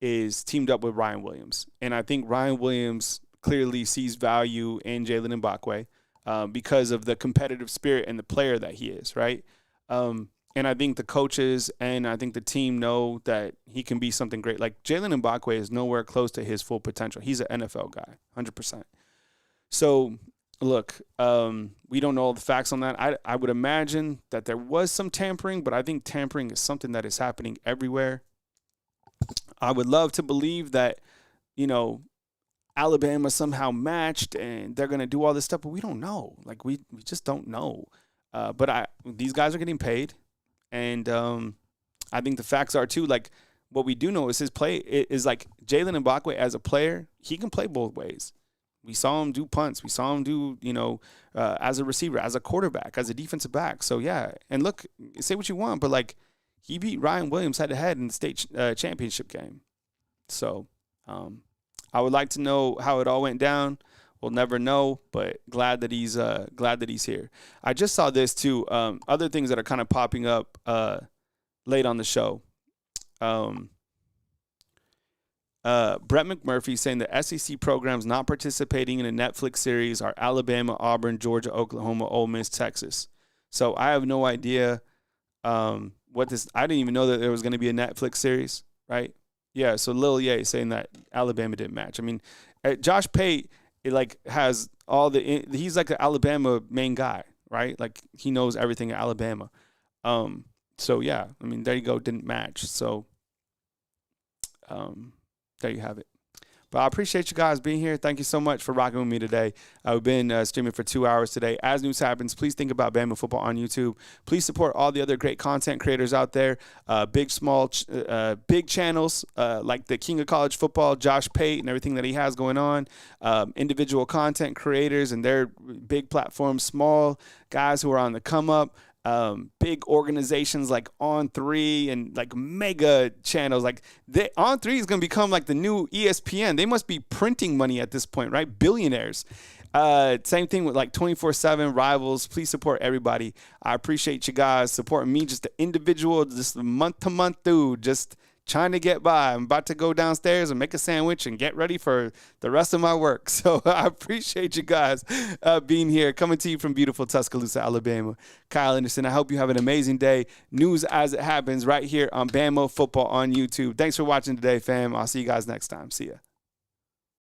is teamed up with Ryan Williams. And I think Ryan Williams clearly sees value in Jalen Mbakwe because of the competitive spirit and the player that he is, right? And I think the coaches and I think the team know that he can be something great. Like, Jalen Mbakwe is nowhere close to his full potential. He's an NFL guy, 100%. So, look, we don't know all the facts on that. I would imagine that there was some tampering, but I think tampering is something that is happening everywhere. I would love to believe that, you know, Alabama somehow matched and they're going to do all this stuff, but we don't know. Like, we just don't know. But these guys are getting paid, and I think the facts are too. Like, what we do know is his play is like Jalen Mbakwe as a player, he can play both ways. We saw him do punts. We saw him do, you know, as a receiver, as a quarterback, as a defensive back. So, yeah. And look, say what you want, but, like, he beat Ryan Williams head-to-head in the state championship game. So, I would like to know how it all went down. We'll never know, but glad that he's here. I just saw this too. Other things that are kind of popping up late on the show. Brett McMurphy saying the SEC programs not participating in a Netflix series are Alabama, Auburn, Georgia, Oklahoma, Ole Miss, Texas. So I have no idea what this. I didn't even know that there was going to be a Netflix series, right? Yeah. So Lil Ye saying that Alabama didn't match. I mean, Josh Pate has all the. He's like the Alabama main guy, right? Like he knows everything at Alabama. So yeah, I mean there you go, didn't match. So there you have it. But I appreciate you guys being here. Thank you so much for rocking with me today. We've been streaming for 2 hours today. As news happens, please think about Bama Football on YouTube. Please support all the other great content creators out there, big, small, big channels like the King of College Football, Josh Pate, and everything that he has going on, individual content creators and their big platforms, small guys who are on the come up. Big organizations like On3 and like mega channels like On3 is going to become like the new ESPN. They must be printing money at this point, right? Billionaires. Same thing with like 24/7 Rivals. Please support everybody. I appreciate you guys supporting me, just an individual, just a month-to-month dude, just trying to get by. I'm about to go downstairs and make a sandwich and get ready for the rest of my work. So I appreciate you guys being here, coming to you from beautiful Tuscaloosa, Alabama. Kyle Anderson, I hope you have an amazing day. News as it happens right here on Bama Football on YouTube. Thanks for watching today, fam. I'll see you guys next time. See ya.